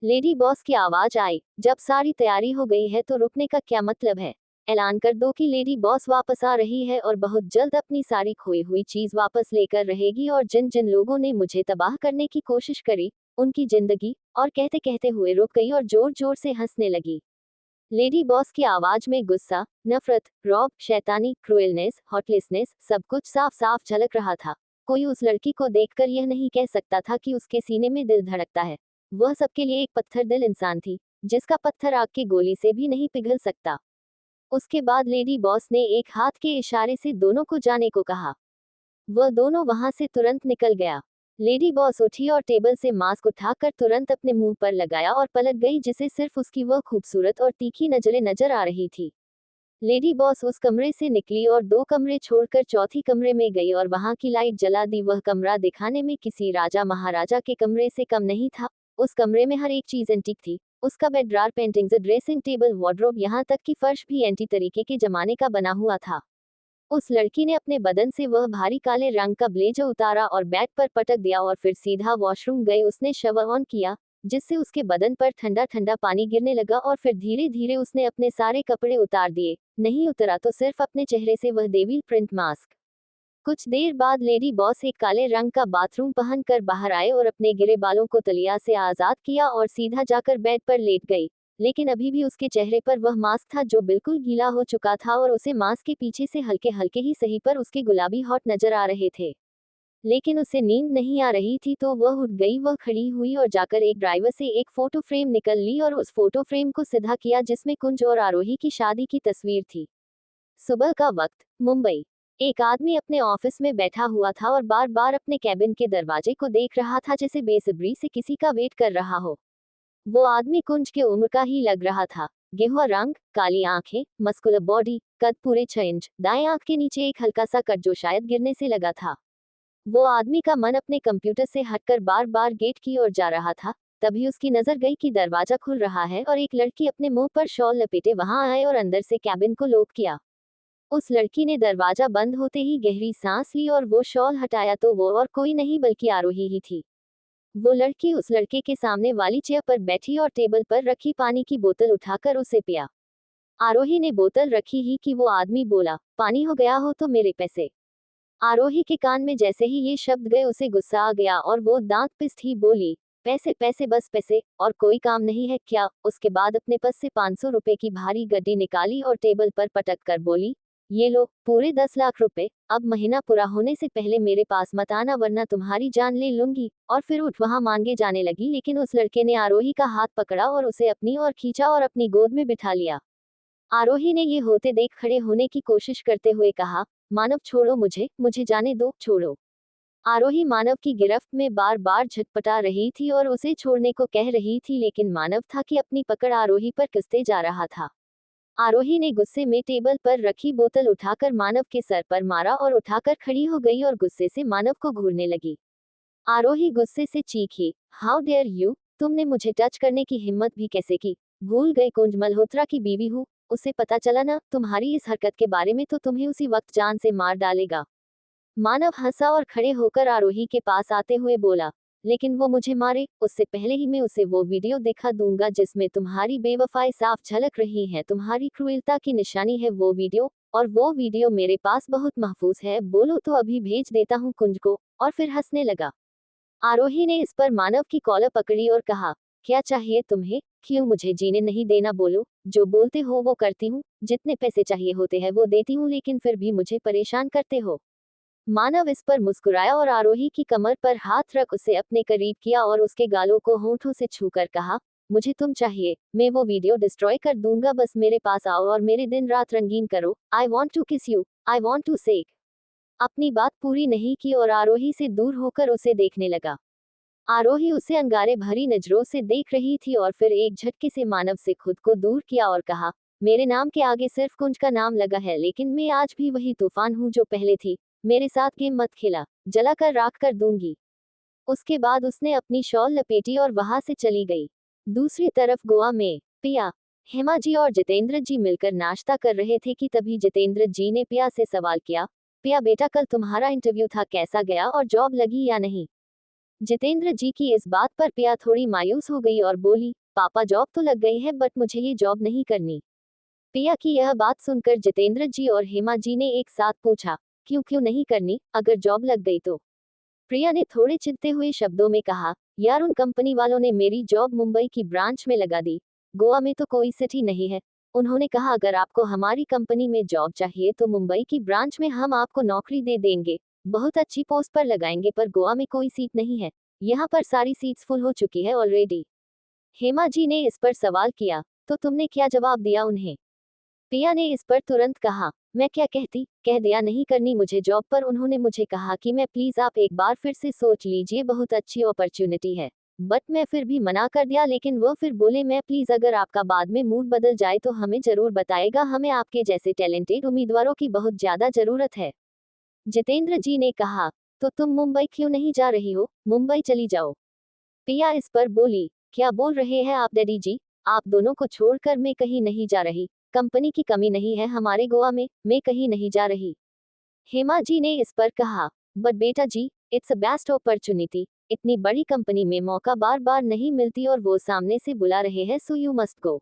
लेडी बॉस की आवाज आई, जब सारी तैयारी हो गई है तो रुकने का क्या मतलब है? ऐलान कर दो कि लेडी बॉस वापस आ रही है और बहुत जल्द अपनी सारी खोई हुई चीज वापस लेकर रहेगी और जिन जिन लोगों ने मुझे तबाह करने की कोशिश करी, उनकी जिंदगी। और कहते कहते हुए रुक गई और जोर जोर से हंसने लगी। लेडी बॉस की आवाज में गुस्सा, नफरत, रौब, शैतानी, क्रूएलनेस, हॉटलेसनेस, सब कुछ साफ साफ झलक रहा था। कोई उस लड़की को देखकर यह नहीं कह सकता था कि उसके सीने में दिल धड़कता है। वह सबके लिए एक पत्थर दिल इंसान थी, जिसका पत्थर आग की गोली से भी नहीं पिघल सकता। उसके बाद लेडी बॉस ने एक हाथ के इशारे से दोनों को जाने को कहा। वह दोनों वहां से तुरंत निकल गया। लेडी बॉस उठी और टेबल से मास्क उठाकर तुरंत अपने मुंह पर लगाया और पलट गई, जिसे सिर्फ उसकी वह खूबसूरत और तीखी नजरें नजर आ रही थी। लेडी बॉस उस कमरे से निकली और 2 कमरे छोड़कर चौथी कमरे में गई और वहां की लाइट जला दी। वह कमरा दिखाने में किसी राजा महाराजा के कमरे से कम नहीं था। उस कमरे में हर एक चीज एंटीक थी। उसका bed, ड्रार, paintings, dressing table, wardrobe, यहाँ तक कि फर्श भी एंटी तरीके के जमाने का बना हुआ था। उस लड़की ने अपने बदन से वह भारी काले रंग का ब्लेजर उतारा और बेड पर पटक दिया और फिर सीधा वॉशरूम गई। उसने शवर ऑन किया, जिससे उसके बदन पर ठंडा ठंडा पानी गिरने लगा और फिर धीरे धीरे उसने अपने सारे कपड़े उतार दिए। नहीं उतरा तो सिर्फ अपने चेहरे से वह डेविल प्रिंट मास्क। कुछ देर बाद लेडी बॉस एक काले रंग का बाथरूम पहन कर बाहर आए और अपने गिरे बालों को तलिया से आजाद किया और सीधा जाकर बेड पर लेट गई। लेकिन अभी भी उसके चेहरे पर वह मास्क था जो बिल्कुल गीला हो चुका था और उसे मास्क के पीछे से हल्के हल्के ही सही पर उसके गुलाबी हॉट नजर आ रहे थे। लेकिन उसे नींद नहीं आ रही थी तो वह उठ गई। वह खड़ी हुई और जाकर एक ड्राइवर से एक फोटो फ्रेम निकल ली और उस फोटो फ्रेम को सीधा किया, जिसमें कुंज और आरोही की शादी की तस्वीर थी। सुबह का वक्त, मुंबई। एक आदमी अपने ऑफिस में बैठा हुआ था और बार बार अपने कैबिन के दरवाजे को देख रहा था, जैसे बेसब्री से किसी का वेट कर रहा हो। वो आदमी कुंज के उम्र का ही लग रहा था। गेहुआ रंग, काली आंखें, मस्कुलर बॉडी, कद पूरे 6 इंच, दाएं आंख के नीचे एक हल्का सा कट जो शायद गिरने से लगा था। वो आदमी का मन अपने कंप्यूटर से हटकर बार बार गेट की ओर जा रहा था। तभी उसकी नजर गई कि दरवाजा खुल रहा है और एक लड़की अपने मुंह पर शॉल लपेटे वहां आए और अंदर से कैबिन को लॉक किया। उस लड़की ने दरवाजा बंद होते ही गहरी सांस ली और वो शॉल हटाया तो वो और कोई नहीं बल्कि आरोही ही थी। वो लड़की उस लड़के के सामने वाली चेयर पर बैठी और टेबल पर रखी पानी की बोतल उठाकर उसे पिया। आरोही ने बोतल रखी ही कि वो आदमी बोला, पानी हो गया हो तो मेरे पैसे। आरोही के कान में जैसे ही ये शब्द गए उसे गुस्सा आ गया और वो दांत पिसती ही बोली, पैसे पैसे बस पैसे, और कोई काम नहीं है क्या? उसके बाद अपने पास से 500 रुपए की भारी गड्डी निकाली और टेबल पर पटक कर बोली, ये लो पूरे 10 लाख रुपए। अब महीना पूरा होने से पहले मेरे पास मत आना वरना तुम्हारी जान ले लूंगी। और फिर उठ वहां मांगे जाने लगी, लेकिन उस लड़के ने आरोही का हाथ पकड़ा और उसे अपनी ओर खींचा और अपनी गोद में बिठा लिया। आरोही ने ये होते देख खड़े होने की कोशिश करते हुए कहा, मानव छोड़ो मुझे, मुझे जाने दो, छोड़ो। आरोही मानव की गिरफ्त में बार बार झटपटा रही थी और उसे छोड़ने को कह रही थी, लेकिन मानव था कि अपनी पकड़ आरोही पर कसते जा रहा था। आरोही ने गुस्से में टेबल पर रखी बोतल उठाकर मानव के सर पर मारा और उठाकर खड़ी हो गई और गुस्से से मानव को घूरने लगी। आरोही गुस्से से चीखी, हाउ डेयर यू, तुमने मुझे टच करने की हिम्मत भी कैसे की? भूल गए कुंज मल्होत्रा की बीवी हूँ? उसे पता चला ना तुम्हारी इस हरकत के बारे में तो तुम्हें उसी वक्त जान से मार डालेगा। मानव हंसा और खड़े होकर आरोही के पास आते हुए बोला, लेकिन वो मुझे मारे उससे पहले ही मैं उसे वो वीडियो दिखा दूंगा जिसमें तुम्हारी बेवफाई साफ झलक रही है, तुम्हारी क्रूरता की निशानी है वो वीडियो, और वो वीडियो मेरे पास बहुत महफूज है, बोलो तो अभी भेज देता हूँ कुंज को। और फिर हंसने लगा। आरोही ने इस पर मानव की कॉलर पकड़ी और कहा, क्या चाहिए तुम्हें? क्यों मुझे जीने नहीं देना? बोलो, जो बोलते हो वो करती हूँ, जितने पैसे चाहिए होते हैं वो देती हूँ, लेकिन फिर भी मुझे परेशान करते हो। मानव इस पर मुस्कुराया और आरोही की कमर पर हाथ रख उसे अपने करीब किया और उसके गालों को होंठों से छूकर कहा, मुझे तुम चाहिए, मैं वो वीडियो डिस्ट्रॉय कर दूंगा, बस मेरे पास आओ और मेरे दिन रात रंगीन करो। आई वॉन्ट टू किस यू, आई वॉन्ट टू सेक। अपनी बात पूरी नहीं की और आरोही से दूर होकर उसे देखने लगा। आरोही उसे अंगारे भरी नजरों से देख रही थी और फिर एक झटके से मानव से खुद को दूर किया और कहा, मेरे नाम के आगे सिर्फ कुंज का नाम लगा है, लेकिन मैं आज भी वही तूफान हूँ जो पहले थी। मेरे साथ गेम मत खेला, जला कर राख कर दूंगी। उसके बाद उसने अपनी शॉल लपेटी और वहां से चली गई। दूसरी तरफ गोवा में पिया, हेमा जी और जितेंद्र जी मिलकर नाश्ता कर रहे थे कि तभी जितेंद्र जी ने पिया से सवाल किया, पिया बेटा कल तुम्हारा इंटरव्यू था, कैसा गया और जॉब लगी या नहीं? जितेंद्र जी की इस बात पर पिया थोड़ी मायूस हो गई और बोली, पापा जॉब तो लग गई है बट मुझे ये जॉब नहीं करनी। पिया की यह बात सुनकर जितेंद्र जी और हेमा जी ने एक साथ पूछा, क्यों क्यों नहीं करनी, अगर जॉब लग गई तो? प्रिया ने थोड़े चिढ़ते हुए शब्दों में कहा, यार उन कंपनी वालों ने मेरी जॉब मुंबई की ब्रांच में लगा दी, गोवा में तो कोई सिटी नहीं है। उन्होंने कहा अगर आपको हमारी कंपनी में जॉब चाहिए तो मुंबई की ब्रांच में हम आपको नौकरी दे देंगे, बहुत अच्छी पोस्ट पर लगाएंगे, पर गोवा में कोई सीट नहीं है, यहाँ पर सारी सीट्स फुल हो चुकी है ऑलरेडी। हेमा जी ने इस पर सवाल किया, तो तुमने क्या जवाब दिया उन्हें? पिया ने इस पर तुरंत कहा, मैं क्या कहती, कह दिया नहीं करनी मुझे जॉब पर। उन्होंने मुझे कहा कि मैं प्लीज आप एक बार फिर से सोच लीजिए, बहुत अच्छी अपॉर्चुनिटी है। बट मैं फिर भी मना कर दिया, लेकिन वो फिर बोले मैं प्लीज अगर आपका बाद में मूड बदल जाए तो हमें जरूर बताएगा, हमें आपके जैसे टैलेंटेड उम्मीदवारों की बहुत ज्यादा जरूरत है। जितेंद्र जी ने कहा, तो तुम मुंबई क्यों नहीं जा रही हो, मुंबई चली जाओ। पिया इस पर बोली, क्या बोल रहे हैं आप डैडी जी, आप दोनों को छोड़कर मैं कहीं नहीं जा रही। कंपनी की कमी नहीं है हमारे गोवा में, मैं कहीं नहीं जा रही। हेमा जी ने इस पर कहा, बट बेटा जी, इट्स अ बेस्ट अपॉर्चुनिटी, इतनी बड़ी कंपनी में मौका बार बार नहीं मिलती और वो सामने से बुला रहे हैं, सो यू मस्ट गो।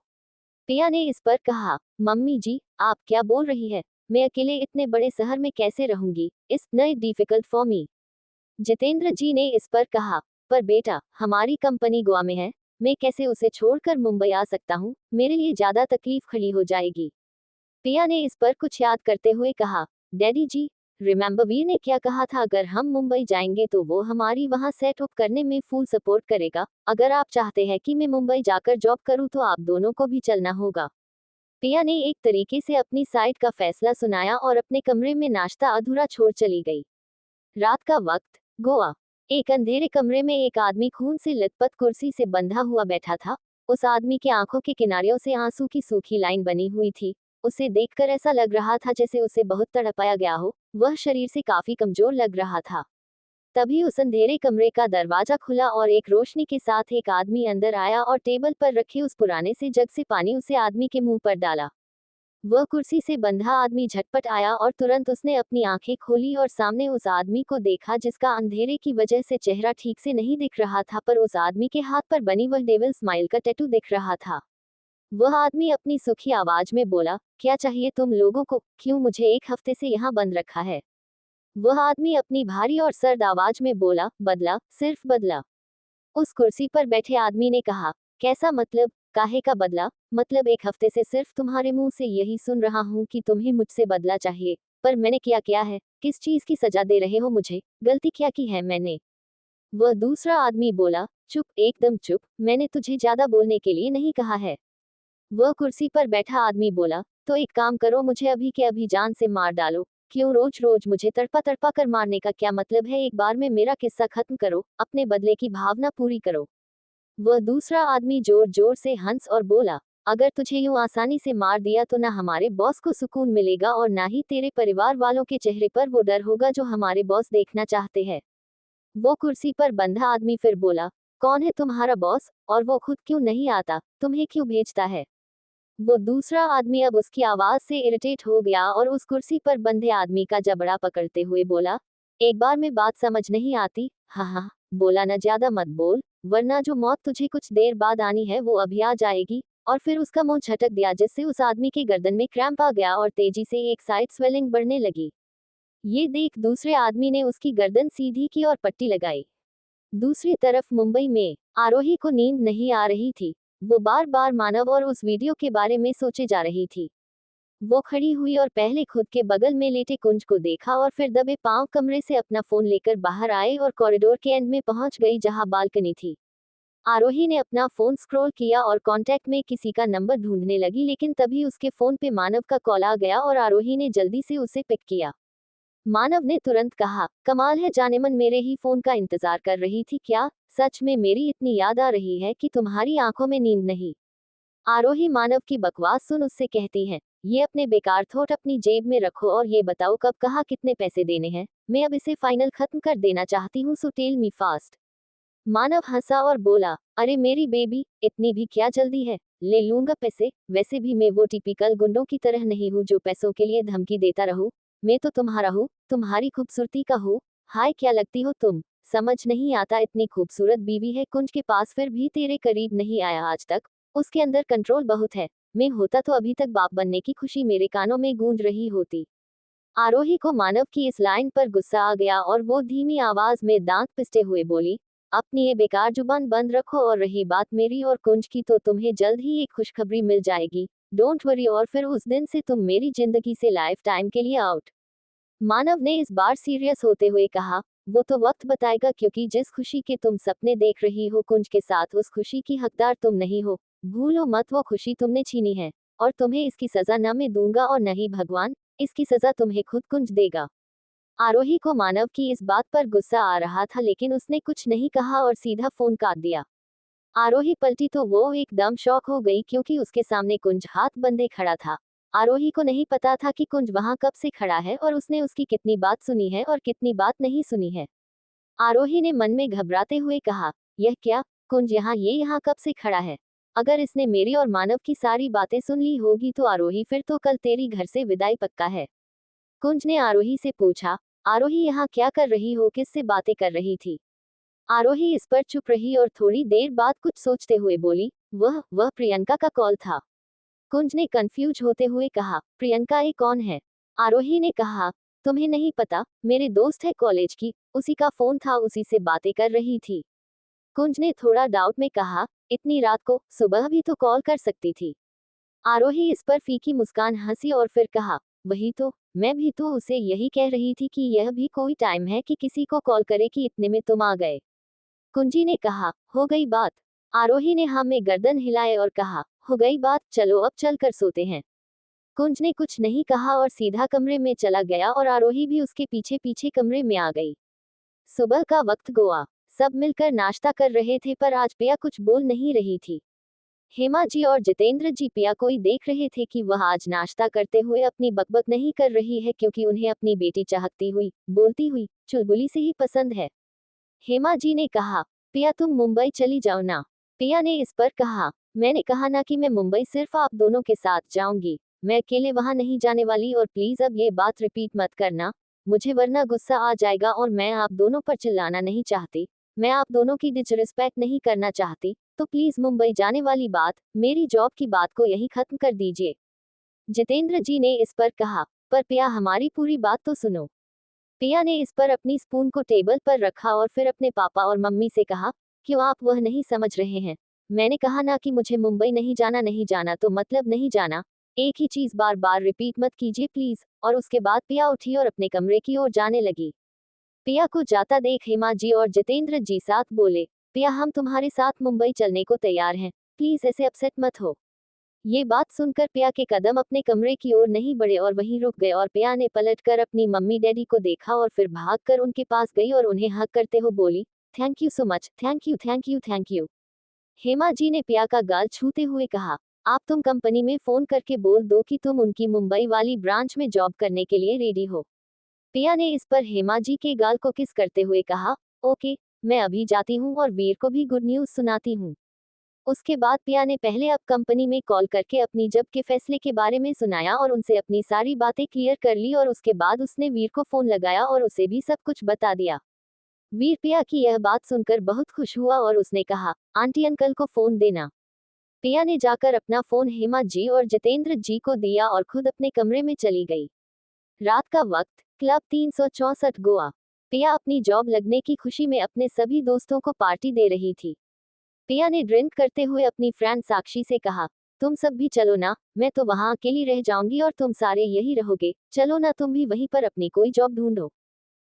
पिया ने इस पर कहा, मम्मी जी, आप क्या बोल रही है, मैं अकेले इतने बड़े शहर में कैसे रहूंगी, it's not difficult for me. Jitendra ji ने इस पर कहा, पर बेटा हमारी कंपनी गोवा में है, मैं कैसे उसे छोड़कर मुंबई आ सकता हूँ, मेरे लिए ज्यादा तकलीफ खड़ी हो जाएगी। पिया ने इस पर कुछ याद करते हुए कहा, डैडी जी, रिमेंबर वीर ने क्या कहा था, अगर हम मुंबई जाएंगे तो वो हमारी वहाँ सेट अप करने में फुल सपोर्ट करेगा। अगर आप चाहते हैं कि मैं मुंबई जाकर जॉब करूँ तो आप दोनों को भी चलना होगा। पिया ने एक तरीके से अपनी साइड का फैसला सुनाया और अपने कमरे में नाश्ता अधूरा छोड़ चली गई। रात का वक्त, गोवा। एक अंधेरे कमरे में एक आदमी खून से लथपथ कुर्सी से बंधा हुआ बैठा था। उस आदमी के आंखों के किनारियों से आंसू की सूखी लाइन बनी हुई थी। उसे देखकर ऐसा लग रहा था जैसे उसे बहुत तड़पाया गया हो। वह शरीर से काफी कमजोर लग रहा था। तभी उस अंधेरे कमरे का दरवाजा खुला और एक रोशनी के साथ एक आदमी अंदर आया और टेबल पर रखे उस पुराने से जग से पानी उसे आदमी के मुंह पर डाला। वह कुर्सी से बंधा आदमी झटपट आया और तुरंत उसने अपनी आंखें खोली और सामने उस आदमी को देखा जिसका अंधेरे की वजह से चेहरा ठीक से नहीं दिख रहा था, पर उस आदमी के हाथ पर बनी वह डेविल स्माइल का टैटू दिख रहा था। वह आदमी अपनी सूखी आवाज में बोला, क्या चाहिए तुम लोगों को, क्यों मुझे एक हफ्ते से यहाँ बंद रखा है। वह आदमी अपनी भारी और सर्द आवाज में बोला, बदला, सिर्फ बदला। उस कुर्सी पर बैठे आदमी ने कहा, कैसा मतलब, काहे का बदला, मतलब एक हफ्ते से सिर्फ तुम्हारे मुंह से यही सुन रहा हूँ कि तुम्हें मुझसे बदला चाहिए। पर मैंने क्या है, किस चीज की सजा दे रहे हो मुझे, गलती क्या की है मैंने। वह दूसरा आदमी बोला, चुप, एकदम चुप, मैंने तुझे ज्यादा बोलने के लिए नहीं कहा है। वह कुर्सी पर बैठा आदमी बोला, तो एक काम करो, मुझे अभी के अभी जान से मार डालो। क्यों रोज रोज मुझे तड़पा तड़पा कर मारने का क्या मतलब है, एक बार में मेरा किस्सा खत्म करो, अपने बदले की भावना पूरी करो। वह दूसरा आदमी जोर जोर से हंस और बोला, अगर तुझे यूं आसानी से मार दिया तो ना हमारे बॉस को सुकून मिलेगा और ना ही तेरे परिवार वालों के चेहरे पर वो डर होगा जो हमारे बॉस देखना चाहते हैं। वो कुर्सी पर बंधा आदमी फिर बोला, कौन है तुम्हारा बॉस, और वो खुद क्यों नहीं आता, तुम्हें क्यों भेजता है। वो दूसरा आदमी अब उसकी आवाज से इरिटेट हो गया और उस कुर्सी पर बंधे आदमी का जबड़ा पकड़ते हुए बोला, एक बार में बात समझ नहीं आती, हाँ हाँ, बोला ना ज्यादा मत बोल, वरना जो मौत तुझे कुछ देर बाद आनी है वो अभी आ जाएगी। और फिर उसका मुंह झटक दिया जिससे उस आदमी के गर्दन में क्रैम्प आ गया और तेजी से एक साइड स्वेलिंग बढ़ने लगी। ये देख दूसरे आदमी ने उसकी गर्दन सीधी की और पट्टी लगाई। दूसरी तरफ मुंबई में आरोही को नींद नहीं आ रही थी। वो बार बार मानव और उस वीडियो के बारे में सोचे जा रही थी। वो खड़ी हुई और पहले खुद के बगल में लेटे कुंज को देखा और फिर दबे पांव कमरे से अपना फोन लेकर बाहर आए और कॉरिडोर के एंड में पहुंच गई जहां बालकनी थी। आरोही ने अपना फोन स्क्रॉल किया और कांटेक्ट में किसी का नंबर ढूंढने लगी, लेकिन तभी उसके फोन पे मानव का कॉल आ गया और आरोही ने जल्दी से उसे पिक किया। मानव ने तुरंत कहा, कमाल है जानेमन, मेरे ही फोन का इंतजार कर रही थी क्या, सच में मेरी इतनी याद आ रही है कि तुम्हारी आंखों में नींद नहीं। आरोही मानव की बकवास सुन उससे कहती है, ये अपने बेकार थॉट अपनी जेब में रखो और ये बताओ कब कहा कितने पैसे देने हैं, मैं अब इसे फाइनल खत्म कर देना चाहती हूँ, सो टेल मी फास्ट। मानव हंसा और बोला, अरे मेरी बेबी, इतनी भी क्या जल्दी है, ले लूंगा पैसे, वैसे भी मैं वो टिपिकल गुंडों की तरह नहीं हूँ जो पैसों के लिए धमकी देता रहूं। मैं तो तुम्हारा हूँ, तुम्हारी खूबसूरती का हूँ। हाय क्या लगती हो तुम, समझ नहीं आता, इतनी खूबसूरत बीवी है कुंज के पास फिर भी तेरे करीब नहीं आया आज तक। उसके अंदर कंट्रोल बहुत है, मैं होता तो अभी तक बाप बनने की खुशी मेरे कानों में गूंज रही होती। आरोही को मानव की इस लाइन पर गुस्सा आ गया और वो धीमी आवाज में दांत पिसते हुए बोली, अपनी ये बेकार जुबान बंद रखो और रही बात मेरी और कुंज की तो तुम्हें जल्द ही एक खुशखबरी मिल जाएगी, डोंट वरी, और फिर उस दिन से तुम मेरी जिंदगी से लाइफ टाइम के लिए आउट। मानव ने इस बार सीरियस होते हुए कहा, वो तो वक्त बताएगा, क्योंकि जिस खुशी के तुम सपने देख रही हो कुंज के साथ, उस खुशी की हकदार तुम नहीं हो। भूलो मत वो खुशी तुमने छीनी है, और तुम्हें इसकी सजा न मैं दूंगा और न ही भगवान, इसकी सजा तुम्हें खुद कुंज देगा। आरोही को मानव की इस बात पर गुस्सा आ रहा था, लेकिन उसने कुछ नहीं कहा और सीधा फोन काट दिया। आरोही पलटी तो वो एकदम शॉक हो गई, क्योंकि उसके सामने कुंज हाथ बंधे खड़ा था। आरोही को नहीं पता था कि कुंज वहां कब से खड़ा है और उसने उसकी कितनी बात सुनी है और कितनी बात नहीं सुनी है। आरोही ने मन में घबराते हुए कहा, यह क्या, कुंज यहाँ कब से खड़ा है? अगर इसने मेरी और मानव की सारी बातें सुन ली होगी तो आरोही फिर तो कल तेरी घर से विदाई पक्का है। कुंज ने आरोही से पूछा, आरोही यहाँ क्या कर रही हो, किससे बातें कर रही थी? आरोही इस पर चुप रही और थोड़ी देर बाद कुछ सोचते हुए बोली, वह प्रियंका का कॉल था। कुंज ने कंफ्यूज होते हुए कहा, प्रियंका ये कौन है? आरोही ने कहा, तुम्हें नहीं पता, मेरे दोस्त है कॉलेज की, उसी का फोन था, उसी से बातें कर रही थी। कुंज ने थोड़ा डाउट में कहा, इतनी रात को, सुबह भी तो कॉल कर सकती थी। आरोही इस पर फीकी मुस्कान हंसी और फिर कहा, वही तो, मैं भी तो उसे यही कह रही थी कि यह भी कोई टाइम है कि किसी को कॉल करे कि इतने में तुम आ गए। कुंजी ने कहा, हो गई बात? आरोही ने हाँ में गर्दन हिलाए और कहा, हो गई बात, चलो अब चल कर सोते हैं। कुंज ने कुछ नहीं कहा और सीधा कमरे में चला गया और आरोही भी उसके पीछे पीछे कमरे में आ गई। सुबह का वक्त गोआ, सब मिलकर नाश्ता कर रहे थे, पर आज पिया कुछ बोल नहीं रही थी। हेमा जी और जितेंद्र जी पिया को ही देख रहे थे कि वह आज नाश्ता करते हुए अपनी बकबक नहीं कर रही है, क्योंकि उन्हें अपनी बेटी चाहती हुई, बोलती हुई, चुलबुली से ही पसंद है। हेमा जी ने कहा, पिया तुम मुंबई चली जाओ ना। पिया ने इस पर कहा, मैंने कहा ना कि मैं मुंबई सिर्फ आप दोनों के साथ जाऊंगी, मैं अकेले वहां नहीं जाने वाली, और प्लीज अब ये बात रिपीट मत करना मुझे, वरना गुस्सा आ जाएगा, और मैं आप दोनों पर चिल्लाना नहीं चाहती, मैं आप दोनों की डिसरिस्पेक्ट नहीं करना चाहती, तो प्लीज मुंबई जाने वाली बात, मेरी जॉब की बात को यही खत्म कर दीजिए। जितेंद्र जी ने इस पर कहा, पर पिया हमारी पूरी बात तो सुनो। पिया ने इस पर अपनी स्पून को टेबल पर रखा और फिर अपने पापा और मम्मी से कहा, क्यों आप वह नहीं समझ रहे हैं? मैंने कहा ना कि मुझे मुंबई नहीं जाना, नहीं जाना तो मतलब नहीं जाना, एक ही चीज बार बार रिपीट मत कीजिए प्लीज। और उसके बाद पिया उठी और अपने कमरे की ओर जाने लगी। पिया को जाता देख हेमा जी और जितेंद्र जी साथ बोले, पिया हम तुम्हारे साथ मुंबई चलने को तैयार हैं, प्लीज ऐसे अपसेट मत हो। ये बात सुनकर पिया के कदम अपने कमरे की ओर नहीं बढ़े और वहीं रुक गए, और पिया ने पलटकर अपनी मम्मी डैडी को देखा और फिर भागकर उनके पास गई और उन्हें हक करते हुए बोली, thank you so much, thank you thank you thank you. Hema ji ने पिया का गाल छूते हुए कहा, आप तुम कंपनी में फोन करके बोल दो कि तुम उनकी मुंबई वाली ब्रांच में जॉब करने के लिए रेडी हो। पिया ने इस पर हेमा जी के गाल को किस करते हुए कहा, ओके, मैं अभी जाती हूँ और वीर को भी गुड न्यूज सुनाती हूँ। उसके बाद पिया ने पहले अब कंपनी में कॉल करके अपनी जॉब के फैसले के बारे में सुनाया और उनसे अपनी सारी बातें क्लियर कर ली, और उसके बाद उसने वीर को फोन लगाया और उसे भी सब कुछ बता दिया। वीर पिया की यह बात सुनकर बहुत खुश हुआ और उसने कहा, आंटी अंकल को फोन देना। पिया ने जाकर अपना फोन हेमा जी और जितेंद्र जी को दिया और खुद अपने कमरे में चली गई। रात का वक्त, क्लब 364 गोवा। पिया अपनी जॉब लगने की खुशी में अपने सभी दोस्तों को पार्टी दे रही थी। पिया ने ड्रिंक करते हुए अपनी फ्रेंड साक्षी से कहा, तुम सब भी चलो ना, मैं तो वहां अकेली रह जाऊंगी और तुम सारे यही रहोगे, चलो ना तुम भी वहीं पर अपनी कोई जॉब ढूंढो।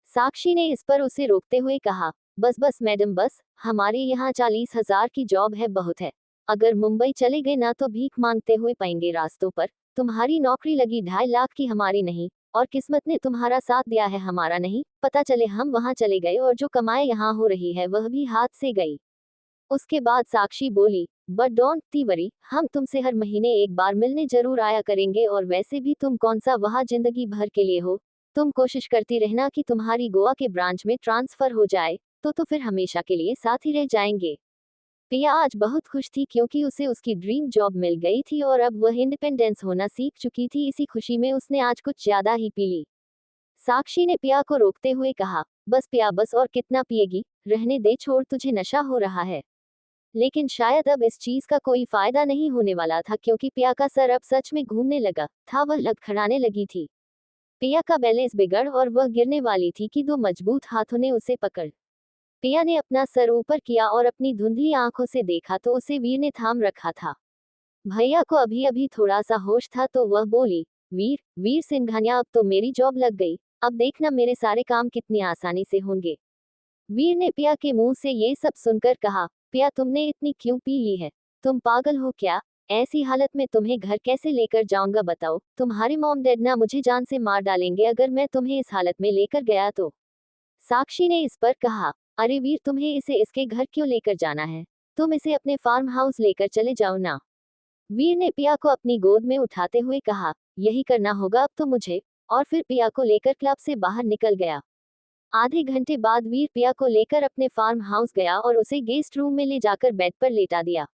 साक्षी ने इस पर उसे रोकते हुए कहा, बस बस मैडम बस, हमारे यहाँ 40,000 की जॉब है, बहुत है। अगर मुंबई चले गए ना तो भीख मांगते हुए पाएंगे रास्तों पर, तुम्हारी नौकरी लगी 2.5 लाख की, हमारी नहीं, और किस्मत ने तुम्हारा साथ दिया है, हमारा नहीं, पता चले हम वहां चले गए और जो कमाए यहाँ हो रही है वह भी हाथ से गई। उसके बाद साक्षी बोली, बट डोंट ती वरी, हम तुमसे हर महीने एक बार मिलने जरूर आया करेंगे, और वैसे भी तुम कौन सा वहाँ जिंदगी भर के लिए हो, तुम कोशिश करती रहना कि तुम्हारी गोवा के ब्रांच में ट्रांसफर हो जाए, तो फिर हमेशा के लिए साथ ही रह जाएंगे। पिया आज बहुत खुश थी, क्योंकि उसे उसकी ड्रीम जॉब मिल गई थी और अब वह इंडिपेंडेंस होना सीख चुकी थी। इसी खुशी में उसने आज कुछ ज्यादा ही पी ली। साक्षी ने पिया को रोकते हुए कहा, बस पिया बस, और कितना पिएगी, रहने दे, छोड़, तुझे नशा हो रहा है। लेकिन शायद अब इस चीज का कोई फायदा नहीं होने वाला था, क्योंकि पिया का सर अब सच में घूमने लगा था, वह लड़खड़ाने लगी थी। पिया का बैलेंस बिगड़ और वह गिरने वाली थी कि दो मजबूत हाथों ने उसे पकड़। पिया ने अपना सर ऊपर किया और अपनी धुंधली आंखों से देखा तो उसे वीर ने थाम रखा था। भैया को अभी अभी थोड़ा सा होश था तो वह बोली, वीर, वीर सिंघानिया, अब तो मेरी जॉब लग गई, अब देखना मेरे सारे काम कितनी आसानी से होंगे। वीर ने पिया के मुंह से ये सब सुनकर कहा, पिया तुमने इतनी क्यों पी ली है, तुम पागल हो क्या? ऐसी हालत में तुम्हें घर कैसे लेकर जाऊंगा बताओ, तुम्हारे मॉम डैड ना मुझे जान से मार डालेंगे अगर मैं तुम्हें इस हालत में लेकर गया तो। साक्षी ने इस पर कहा, अरे वीर तुम्हें इसे इसके घर क्यों लेकर जाना है, तुम इसे अपने फार्म हाउस लेकर चले जाओ ना। वीर ने पिया को अपनी गोद में उठाते हुए कहा, यही करना होगा अब तो मुझे। और फिर पिया को लेकर क्लब से बाहर निकल गया। आधे घंटे बाद वीर पिया को लेकर अपने फार्म हाउस गया और उसे गेस्ट रूम में ले जाकर बेड पर लेटा दिया।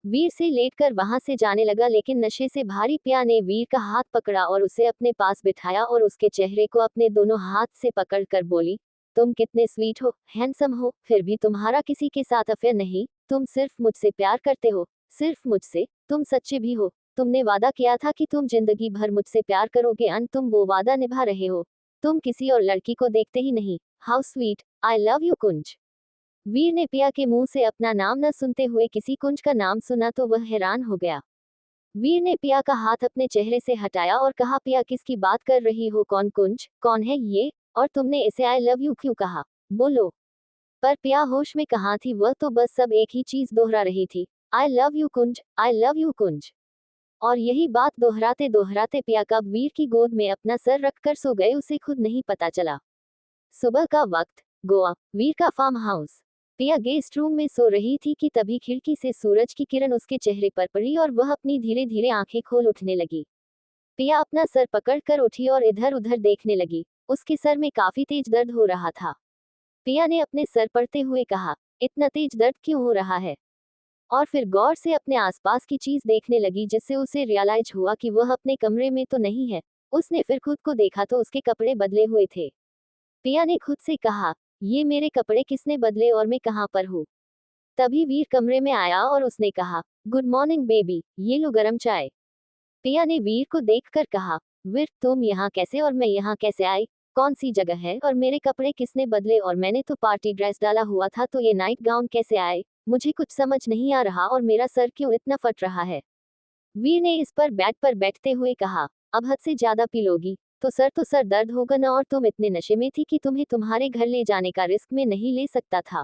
वीर से लेटकर वहां से जाने लगा, लेकिन नशे से भारी पिया ने वीर का हाथ पकड़ा और उसे अपने पास बिठाया और उसके चेहरे को अपने दोनों हाथ से पकड़कर बोली, तुम कितने स्वीट हो, हैंडसम हो, फिर भी तुम्हारा किसी के साथ अफेयर नहीं, तुम सिर्फ मुझसे प्यार करते हो, सिर्फ मुझसे, तुम सच्चे भी हो, तुमने वादा किया था कि तुम जिंदगी भर मुझसे प्यार करोगे, तुम वो वादा निभा रहे हो, तुम किसी और लड़की को देखते ही नहीं, how sweet, I love you Kunj. Veer ने पिया के मुंह से अपना नाम न सुनते हुए किसी कुंज का नाम सुना तो वह हैरान हो गया। वीर ने पिया का हाथ अपने चेहरे से हटाया और कहा, पिया किसकी बात कर रही हो, कौन कुंज, कौन है ये, और तुमने इसे आई लव यू क्यों कहा, बोलो। पर पिया होश में कहाँ थी, वह तो बस सब एक ही चीज दोहरा रही थी, I love you Kunj, I love you Kunj. और यही बात दोहराते दोहराते पिया कब वीर की गोद में अपना सर रखकर सो गए उसे खुद नहीं पता चला। सुबह का वक्त, गोवा, वीर का फार्म हाउस। पिया गेस्ट रूम में सो रही थी कि तभी खिड़की से सूरज की किरण उसके चेहरे पर पड़ी और वह अपनी धीरे धीरे आंखें खोल उठने लगी। पिया अपना सर पकड़कर उठी और इधर उधर देखने लगी। उसके सर में काफी तेज दर्द हो रहा था। पिया ने अपने सर पड़ते हुए कहा, इतना तेज दर्द क्यों हो रहा है? और फिर गौर से अपने आसपास की चीज देखने लगी, जिससे उसे रियलाइज हुआ कि वह अपने कमरे में तो नहीं है। उसने फिर खुद को देखा तो उसके कपड़े बदले हुए थे। पिया ने खुद से कहा, ये मेरे कपड़े किसने बदले और मैं कहाँ पर हूँ? तभी वीर कमरे में आया और उसने कहा, गुड मॉर्निंग बेबी, ये लो गरम चाय। पिया ने वीर को देखकर कहा, वीर तुम यहाँ कैसे और मैं यहाँ कैसे आई? कौन सी जगह है और मेरे कपड़े किसने बदले, और मैंने तो पार्टी ड्रेस डाला हुआ था तो ये नाइट गाउन कैसे आए? मुझे कुछ समझ नहीं आ रहा और मेरा सर क्यों इतना फट रहा है? वीर ने इस पर बेड पर बैठते हुए कहा, अब हद से ज्यादा पी लोगी तो सर दर्द होगा ना, और तुम इतने नशे में थी कि तुम्हें तुम्हारे घर ले जाने का रिस्क में नहीं ले सकता था।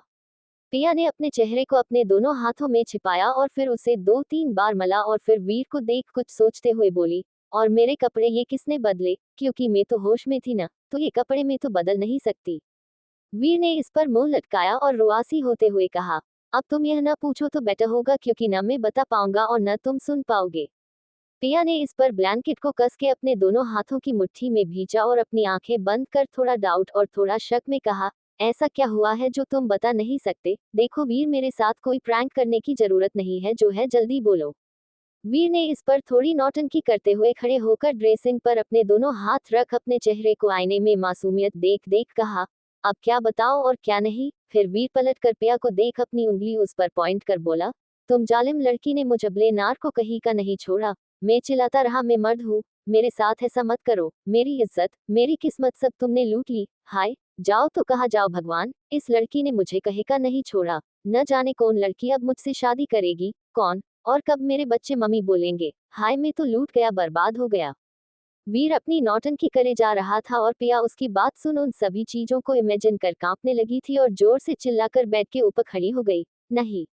पिया ने अपने चेहरे को अपने दोनों हाथों में छिपाया और फिर उसे 2-3 बार मला और फिर वीर को देख कुछ सोचते हुए बोली, और मेरे कपड़े ये किसने बदले, क्योंकि मैं तो होश में थी ना, तो ये कपड़े मैं तो बदल नहीं सकती। वीर ने इस पर मुंह लटकाया और रुआसी होते हुए कहा, अब तुम यह ना पूछो तो बेटर होगा, क्योंकि न मैं बता पाऊंगा और न तुम सुन पाओगे। पिया ने इस पर ब्लैंकेट को कस के अपने दोनों हाथों की मुट्ठी में भींचा और अपनी आंखें बंद कर थोड़ा डाउट और थोड़ा शक में कहा, ऐसा क्या हुआ है जो तुम बता नहीं सकते? देखो वीर, मेरे साथ कोई प्रैंक करने की जरूरत नहीं है, जो है जल्दी बोलो। वीर ने इस पर थोड़ी नौटंकी करते हुए खड़े होकर ड्रेसिंग पर अपने दोनों हाथ रख अपने चेहरे को आईने में मासूमियत देख देख कहा, अब क्या बताओ और क्या नहीं? फिर वीर पलट कर पिया को देख अपनी उंगली उस पर पॉइंट कर बोला, तुम जालिम लड़की ने मुझ अबले नार को कहीं का नहीं छोड़ा। मैं चिल्लाता रहा, मैं मर्द हूँ, मेरे साथ ऐसा मत करो, मेरी इज्जत, मेरी किस्मत सब तुमने लूट ली। हाय, जाओ तो कहा जाओ भगवान, इस लड़की ने मुझे कहे का नहीं छोड़ा। न जाने कौन लड़की अब मुझसे शादी करेगी, कौन, और कब मेरे बच्चे मम्मी बोलेंगे। हाय, मैं तो लूट गया, बर्बाद हो गया। वीर अपनी नौटंकी करे जा रहा था और पिया उसकी बात सुन उन सभी चीजों को इमेजिन कर कांपने लगी थी और जोर से चिल्लाकर बेड के ऊपर खड़ी हो गई। नहीं।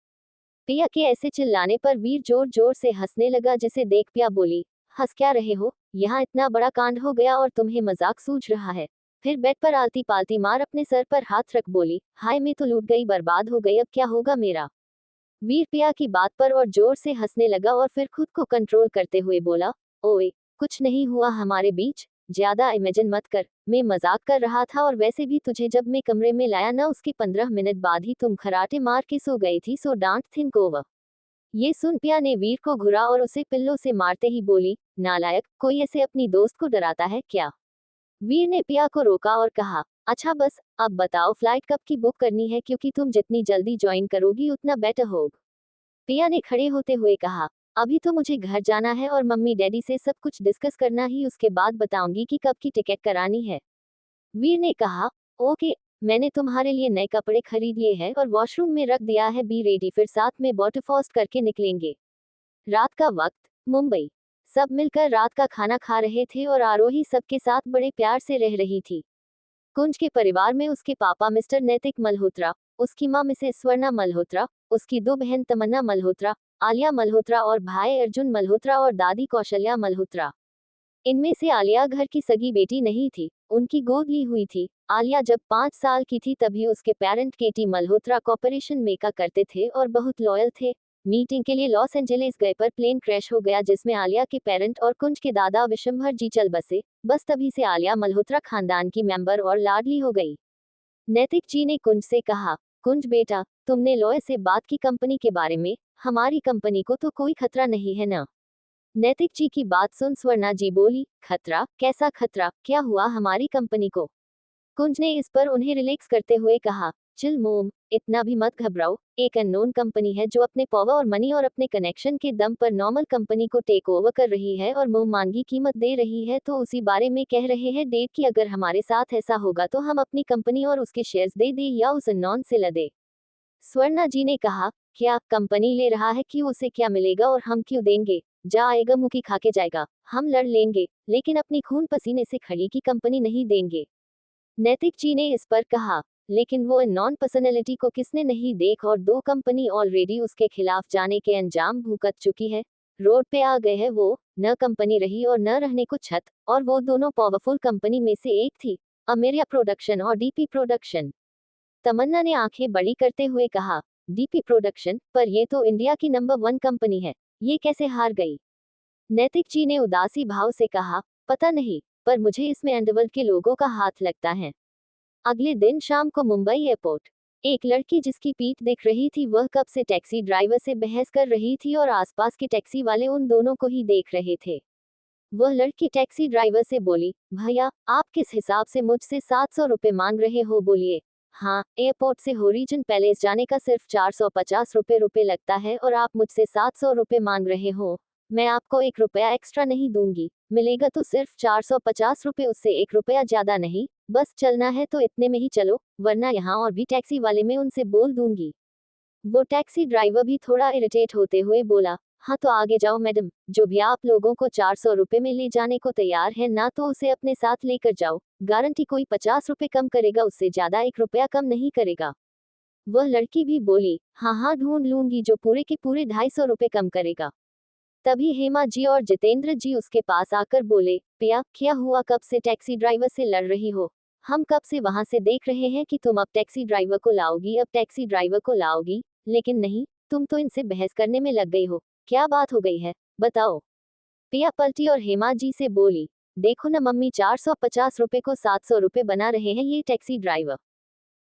पिया के ऐसे चिल्लाने पर वीर जोर जोर से हंसने लगा, जिसे देख पिया बोली, हंस क्या रहे हो, यहाँ इतना बड़ा कांड हो गया और तुम्हें मजाक सूझ रहा है? फिर बेड पर आलती पालती मार अपने सर पर हाथ रख बोली, हाय मैं तो लूट गई, बर्बाद हो गई, अब क्या होगा मेरा? वीर पिया की बात पर और जोर से हंसने लगा और फिर खुद को कंट्रोल करते हुए बोला, ओए, कुछ नहीं हुआ हमारे बीच, ज्यादा इमेजिन मत कर, मैं मजाक कर रहा था, और वैसे भी तुझे जब मैं कमरे में लाया ना, उसके 15 मिनट बाद ही तुम खराटे मार के सो गई थी, सो डांट थिंक ओवर। ये सुन पिया ने वीर को घुरा और उसे पिल्लों से मारते ही बोली, नालायक, कोई ऐसे अपनी दोस्त को डराता है क्या? वीर ने पिया को रोका और कहा, अच्छा बस, अब बताओ फ्लाइट कब की बुक करनी है, क्योंकि तुम जितनी जल्दी ज्वाइन करोगी उतना बेटर होगा। पिया ने खड़े होते हुए कहा, अभी तो मुझे घर जाना है और मम्मी डैडी से सब कुछ डिस्कस करना ही, उसके बाद बताऊंगी कि कब की टिकट करानी है। वीर ने कहा, ओके, मैंने तुम्हारे लिए नए कपड़े खरीद लिए हैं और वॉशरूम में रख दिया है, बी रेडी, फिर साथ में बॉटफॉस्ट करके निकलेंगे। रात का वक्त, मुंबई। सब मिलकर रात का खाना खा रहे थे और आरोही सबके साथ बड़े प्यार से रह रही थी। कुंज के परिवार में उसके पापा मिस्टर नैतिक मल्होत्रा, उसकी मां मिसेस स्वर्णा मल्होत्रा, उसकी दो बहन तमन्ना मल्होत्रा, आलिया मल्होत्रा और भाई अर्जुन मल्होत्रा और दादी कौशल्या मल्होत्रा। इनमें से आलिया घर की सगी बेटी नहीं थी, उनकी गोद ली हुई थी। आलिया जब 5 साल की थी तभी उसके पेरेंट केटी मल्होत्रा कॉर्पोरेशन में का करते थे और बहुत लॉयल थे। मीटिंग के लिए लॉस एंजलिस गए पर प्लेन क्रैश हो गया जिसमें आलिया के पेरेंट और कुंज के दादा विशंभर जी चल बसे। बस तभी से आलिया मल्होत्रा खानदान की मेंबर और लाडली हो गई। नैतिक जी ने कुंज से कहा, कुंज बेटा, तुमने लॉयर से बात की कंपनी के बारे में, हमारी कंपनी को तो कोई खतरा नहीं है ना। नैतिक जी की बात सुन स्वर्णा जी बोली, खतरा? कैसा खतरा? क्या हुआ हमारी कंपनी को? कुंज ने इस पर उन्हें रिलैक्स करते हुए कहा, चिल मोम, इतना भी मत घबराओ। एक अननोन कंपनी है जो अपने पावर और मनी और अपने कनेक्शन के दम पर नॉर्मल कंपनी को टेक ओवर कर रही है और मुंह मांगी कीमत दे रही है, तो उसी बारे में कह रहे हैं डेट कि अगर हमारे साथ ऐसा होगा तो हम अपनी कंपनी और उसके शेयर्स दे दे या उस अननोन से लदे। स्वर्णा जी ने कहा, क्या कंपनी ले रहा है कि उसे क्या मिलेगा और हम क्यों देंगे? जा आएगा मुंह की खा के जाएगा। हम लड़ लेंगे, लेकिन अपनी खून पसीने से खड़ी की कंपनी नहीं देंगे। नैतिक जी ने इस पर कहा, लेकिन वो नॉन पर्सनैलिटी को किसने नहीं देख और दो कंपनी ऑलरेडी उसके खिलाफ जाने के अंजाम भुगत चुकी है। रोड पे आ गए हैं वो, न कंपनी रही और न रहने को छत, और वो दोनों पावरफुल कंपनी में से एक थी, अमेरिया प्रोडक्शन और डीपी प्रोडक्शन। तमन्ना ने आंखें बड़ी करते हुए कहा, डीपी प्रोडक्शन, पर ये तो इंडिया की नंबर 1 कंपनी है, ये कैसे हार गई? नैतिक जी ने उदासी भाव से कहा, पता नहीं, पर मुझे इसमें अंडरवर्ल्ड के लोगों का हाथ लगता है। अगले दिन शाम को मुंबई एयरपोर्ट, एक लड़की जिसकी पीठ दिख रही थी वह कब से टैक्सी ड्राइवर से बहस कर रही थी और आसपास के टैक्सी वाले उन दोनों को ही देख रहे थे। वह लड़की टैक्सी ड्राइवर से बोली, भैया, आप किस हिसाब से मुझसे 700 रुपये मांग रहे हो? बोलिए। हाँ, एयरपोर्ट से होरिजन पैलेस जाने का सिर्फ 450 रुपये लगता है और आप मुझसे 700 रुपये मांग रहे हो। मैं आपको 1 रुपया एक्स्ट्रा नहीं दूंगी, मिलेगा तो सिर्फ 450 रुपये, उससे 1 रुपया ज्यादा नहीं। बस चलना है तो इतने में ही चलो, वरना यहाँ और भी टैक्सी वाले में उनसे बोल दूंगी। वो टैक्सी ड्राइवर भी थोड़ा इरिटेट होते हुए बोला, हाँ तो आगे जाओ मैडम, जो भी आप लोगों को 400 रुपये में ले जाने को तैयार है ना तो उसे अपने साथ लेकर जाओ, गारंटी कोई 50 रुपये कम करेगा, उससे ज्यादा 1 रुपया कम नहीं करेगा। वह लड़की भी बोली, हाँ हाँ ढूंढ लूंगी जो पूरे के पूरे 250 रुपये कम करेगा। तभी हेमा जी और जितेंद्र जी उसके पास आकर बोले, पिया, क्या हुआ, कब से टैक्सी ड्राइवर से लड़ रही हो? हम कब से वहां से देख रहे हैं कि तुम अब टैक्सी ड्राइवर को लाओगी, अब टैक्सी ड्राइवर को लाओगी, लेकिन नहीं, तुम तो इनसे बहस करने में लग गई हो। क्या बात हो गई है, बताओ। पिया पलटी और हेमा जी से बोली, देखो ना मम्मी, 450 रुपये को 700 रुपये बना रहे हैं ये टैक्सी ड्राइवर।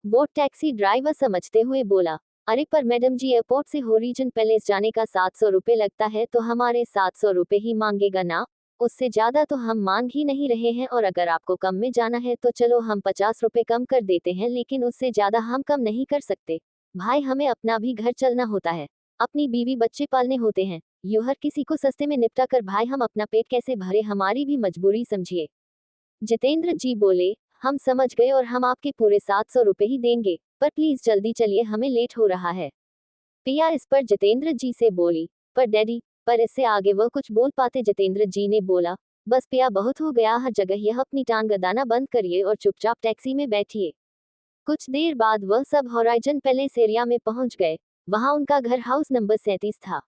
वो टैक्सी ड्राइवर समझते हुए बोला, अरे पर मैडम जी, एयरपोर्ट से होरिजन पैलेस जाने का 700 रुपये लगता है तो हमारे 700 रुपये ही मांगेगा ना, उससे ज्यादा तो हम मांग ही नहीं रहे हैं। और अगर आपको कम में जाना है तो चलो हम 50 रुपये कम कर देते हैं, लेकिन उससे ज्यादा हम कम नहीं कर सकते। भाई, हमें अपना भी घर चलना होता है, अपनी बीवी बच्चे पालने होते हैं, यूं हर किसी को सस्ते में निपटा कर भाई हम अपना पेट कैसे भरे, हमारी भी मजबूरी समझिए। जितेंद्र जी बोले, हम समझ गए और हम आपके पूरे 700 रुपये ही देंगे, पर प्लीज जल्दी चलिए, हमें लेट हो रहा है। पिया इस पर जितेंद्र जी से बोली, पर डैडी, पर इससे आगे वह कुछ बोल पाते। जितेंद्र जी ने बोला, बस पिया, बहुत हो गया, हर जगह यह अपनी टांग अदाना बंद करिए और चुपचाप टैक्सी में बैठिए। कुछ देर बाद वह सब होराइजन पैलेस एरिया में पहुंच गए। वहां उनका घर हाउस नंबर 37 था।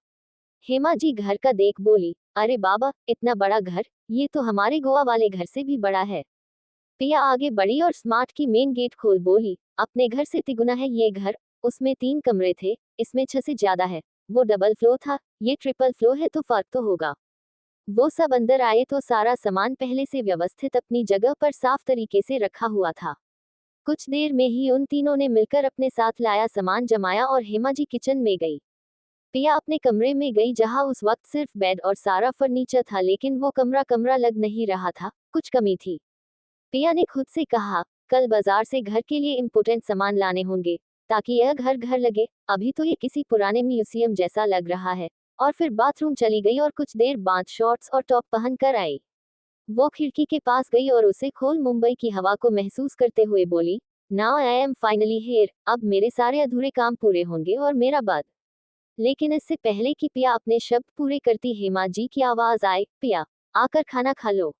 हेमा जी घर का देख बोली, अरे बाबा, इतना बड़ा घर, ये तो हमारे गोवा वाले घर से भी बड़ा है। पिया आगे बढ़ी और स्मार्ट की मेन गेट खोल बोली, अपने घर से तिगुना है ये घर। उसमें 3 कमरे थे, इसमें 6 से ज्यादा है। वो डबल फ्लोर था, ये ट्रिपल फ्लोर है, तो फर्क तो होगा। वो सब अंदर आए तो सारा सामान पहले से व्यवस्थित अपनी जगह पर साफ तरीके से रखा हुआ था। कुछ देर में ही उन तीनों ने मिलकर अपने साथ लाया सामान जमाया और हेमा जी किचन में गई। पिया अपने कमरे में गई जहां उस वक्त सिर्फ बेड और सारा फर्नीचर था, लेकिन वो कमरा कमरा लग नहीं रहा था, कुछ कमी थी। पिया ने खुद से कहा, कल बाजार से घर के लिए इम्पोर्टेंट सामान लाने होंगे, ताकि यह घर घर लगे। अभी तो ये किसी पुराने म्यूजियम जैसा लग रहा है। और फिर बाथरूम चली गई और कुछ देर बाद शॉर्ट्स और टॉप पहन कर आई। वो खिड़की के पास गई और उसे खोल मुंबई की हवा को महसूस करते हुए बोली, now I am finally here, अब मेरे सारे अधूरे काम पूरे होंगे और मेरा बद। लेकिन इससे पहले कि पिया अपने शब्द पूरे करती, हेमा जी की आवाज आए, पिया, आकर खाना खा लो।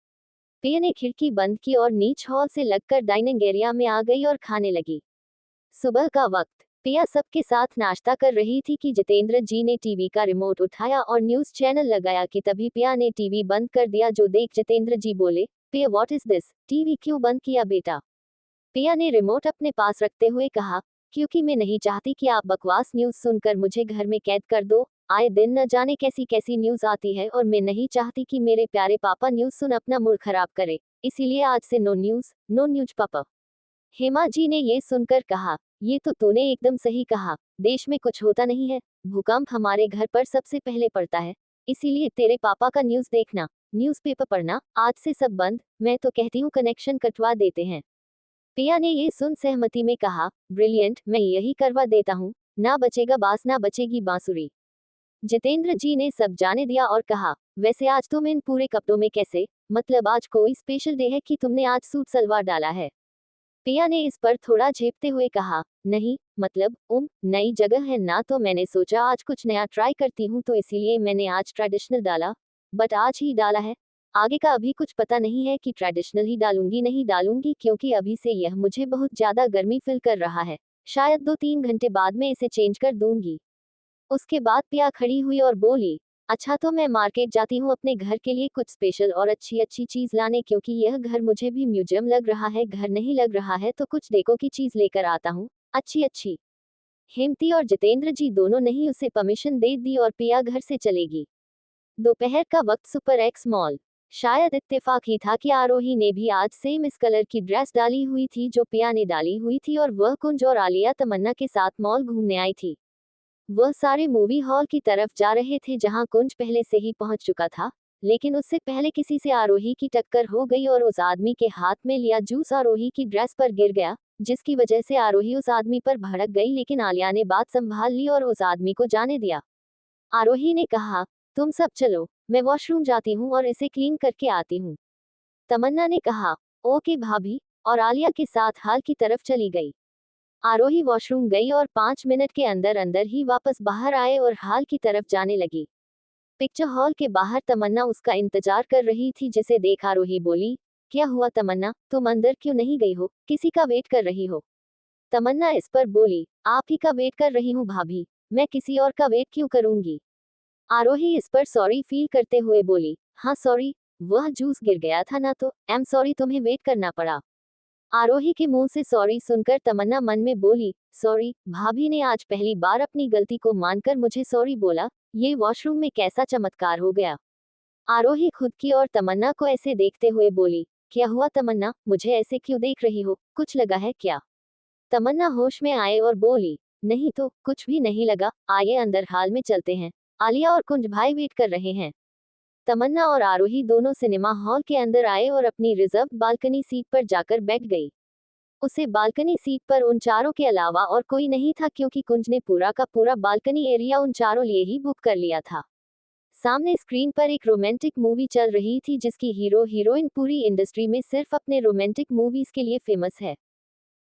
पिया ने खिड़की बंद की और नीच हॉल से लगकर डाइनिंग एरिया में आ गई और खाने लगी। सुबह का वक्त, पिया सबके साथ नाश्ता कर रही थी कि जितेंद्र जी ने टीवी का रिमोट उठाया और न्यूज चैनल लगाया कि तभी पिया ने टीवी बंद कर दिया, जो देख जितेंद्र जी बोले, पिया व्हाट इज दिस, टीवी क्यों बंद किया बेटा। पिया ने रिमोट अपने पास रखते हुए कहा, क्योंकि मैं नहीं चाहती कि आप बकवास न्यूज सुनकर मुझे घर में कैद कर दो। आए दिन न जाने कैसी कैसी न्यूज आती है और मैं नहीं चाहती कि मेरे प्यारे पापा न्यूज सुन अपना मूड खराब करे, इसीलिए आज से नो न्यूज पापा। हेमा जी ने ये सुनकर कहा, ये तो तूने एकदम सही कहा, देश में कुछ होता नहीं है, भूकंप हमारे घर पर सबसे पहले पड़ता है, इसीलिए तेरे पापा का न्यूज देखना, न्यूज़पेपर पढ़ना आज से सब बंद, मैं तो कहती हूँ कनेक्शन कटवा देते हैं। पिया ने ये सुन सहमति में कहा, ब्रिलियंट, मैं यही करवा देता हूँ, ना बचेगा बांस ना बचेगी बांसुरी। जितेंद्र जी ने सब जाने दिया और कहा, वैसे आज तुम इन पूरे कपड़ों में कैसे, मतलब आज कोई स्पेशल डे है कि तुमने आज सूट सलवार डाला है। पिया ने इस पर थोड़ा झेपते हुए कहा, नहीं, मतलब नई जगह है ना, तो मैंने सोचा आज कुछ नया ट्राई करती हूँ, तो इसीलिए मैंने आज ट्रेडिशनल डाला, बट आज ही डाला है, आगे का अभी कुछ पता नहीं है कि ट्रेडिशनल ही डालूंगी नहीं डालूंगी, क्योंकि अभी से यह मुझे बहुत ज्यादा गर्मी फील कर रहा है, शायद 2-3 घंटे बाद में इसे चेंज कर दूंगी। उसके बाद पिया खड़ी हुई और बोली, अच्छा तो मैं मार्केट जाती हूँ अपने घर के लिए कुछ स्पेशल और अच्छी अच्छी चीज लाने, क्योंकि यह घर मुझे भी म्यूजियम लग रहा है, घर नहीं लग रहा है, तो कुछ डेको की चीज लेकर आता हूँ, अच्छी अच्छी। हेमंती और जितेंद्र जी दोनों ने ही उसे परमिशन दे दी और पिया घर से चलेगी। दोपहर का वक्त सुपर एक्स मॉल। शायद इत्तेफाक ही था कि आरोही ने भी आज सेम इस कलर की ड्रेस डाली हुई थी जो पिया ने डाली हुई थी, और वह कुंज और आलिया तमन्ना के साथ मॉल घूमने आई थी। वह सारे मूवी हॉल की तरफ जा रहे थे जहां कुंज पहले से ही पहुंच चुका था, लेकिन उससे पहले किसी से आरोही की टक्कर हो गई और उस आदमी के हाथ में लिया जूस आरोही की ड्रेस पर गिर गया, जिसकी वजह से आरोही उस आदमी पर भड़क गई, लेकिन आलिया ने बात संभाल ली और उस आदमी को जाने दिया। आरोही ने कहा, तुम सब चलो, मैं वॉशरूम जाती हूँ और इसे क्लीन करके आती हूँ। तमन्ना ने कहा, ओके भाभी, और आलिया के साथ हॉल की तरफ चली गई। आरोही वॉशरूम गई और 5 मिनट के अंदर अंदर ही वापस बाहर आए और हॉल की तरफ जाने लगी। पिक्चर हॉल के बाहर तमन्ना उसका इंतजार कर रही थी, जिसे देख आरोही बोली, क्या हुआ तमन्ना, तुम अंदर क्यों नहीं गई हो, किसी का वेट कर रही हो। तमन्ना इस पर बोली, आप ही का वेट कर रही हूँ भाभी, मैं किसी और का वेट क्यों करूंगी। आरोही इस पर सॉरी फील करते हुए बोली, हाँ सॉरी, वह जूस गिर गया था ना, तो एम सॉरी तुम्हें वेट करना पड़ा। आरोही के मुंह से सॉरी सुनकर तमन्ना मन में बोली, सॉरी, भाभी ने आज पहली बार अपनी गलती को मानकर मुझे सॉरी बोला, ये वॉशरूम में कैसा चमत्कार हो गया। आरोही खुद की और तमन्ना को ऐसे देखते हुए बोली, क्या हुआ तमन्ना, मुझे ऐसे क्यों देख रही हो, कुछ लगा है क्या। तमन्ना होश में आए और बोली, नहीं तो कुछ भी नहीं लगा, आइए अंदर हाल में चलते हैं, आलिया और कुंज भाई वेट कर रहे हैं। तमन्ना और आरोही दोनों सिनेमा हॉल के अंदर आए और अपनी रिजर्व बालकनी सीट पर जाकर बैठ गई। उसे बालकनी सीट पर उन चारों के अलावा और कोई नहीं था, क्योंकि कुंज ने पूरा का पूरा बालकनी एरिया उन चारों लिए ही बुक कर लिया था। सामने स्क्रीन पर एक रोमांटिक मूवी चल रही थी, जिसकी हीरो हीरोइन पूरी इंडस्ट्री में सिर्फ अपने रोमांटिक मूवीज के लिए फेमस है।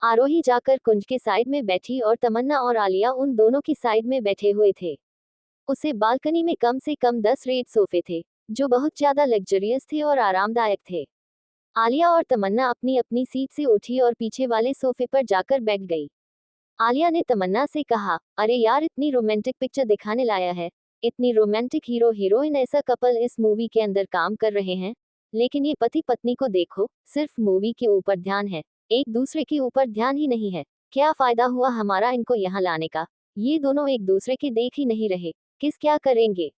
आरोही जाकर कुंज के साइड में बैठी और तमन्ना और आलिया उन दोनों की साइड में बैठे हुए थे। उसे बालकनी में कम से कम 10 रेड सोफे थे, जो बहुत ज्यादा लग्जरियस थे और आरामदायक थे। आलिया और तमन्ना अपनी अपनी सीट से उठी और पीछे वाले सोफे पर जाकर बैठ गई। आलिया ने तमन्ना से कहा, अरे यार, इतनी रोमांटिक पिक्चर दिखाने लाया है, इतनी रोमांटिक हीरो हीरोइन ऐसा कपल इस मूवी के अंदर काम कर रहे हैं, लेकिन ये पति पत्नी को देखो, सिर्फ मूवी के ऊपर ध्यान है, एक दूसरे के ऊपर ध्यान ही नहीं है, क्या फायदा हुआ हमारा इनको यहाँ लाने का, ये दोनों एक दूसरे के देख ही नहीं रहे, किस क्या करेंगे।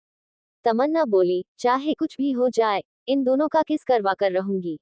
तमन्ना बोली, चाहे कुछ भी हो जाए, इन दोनों का किस करवा कर रहूंगी।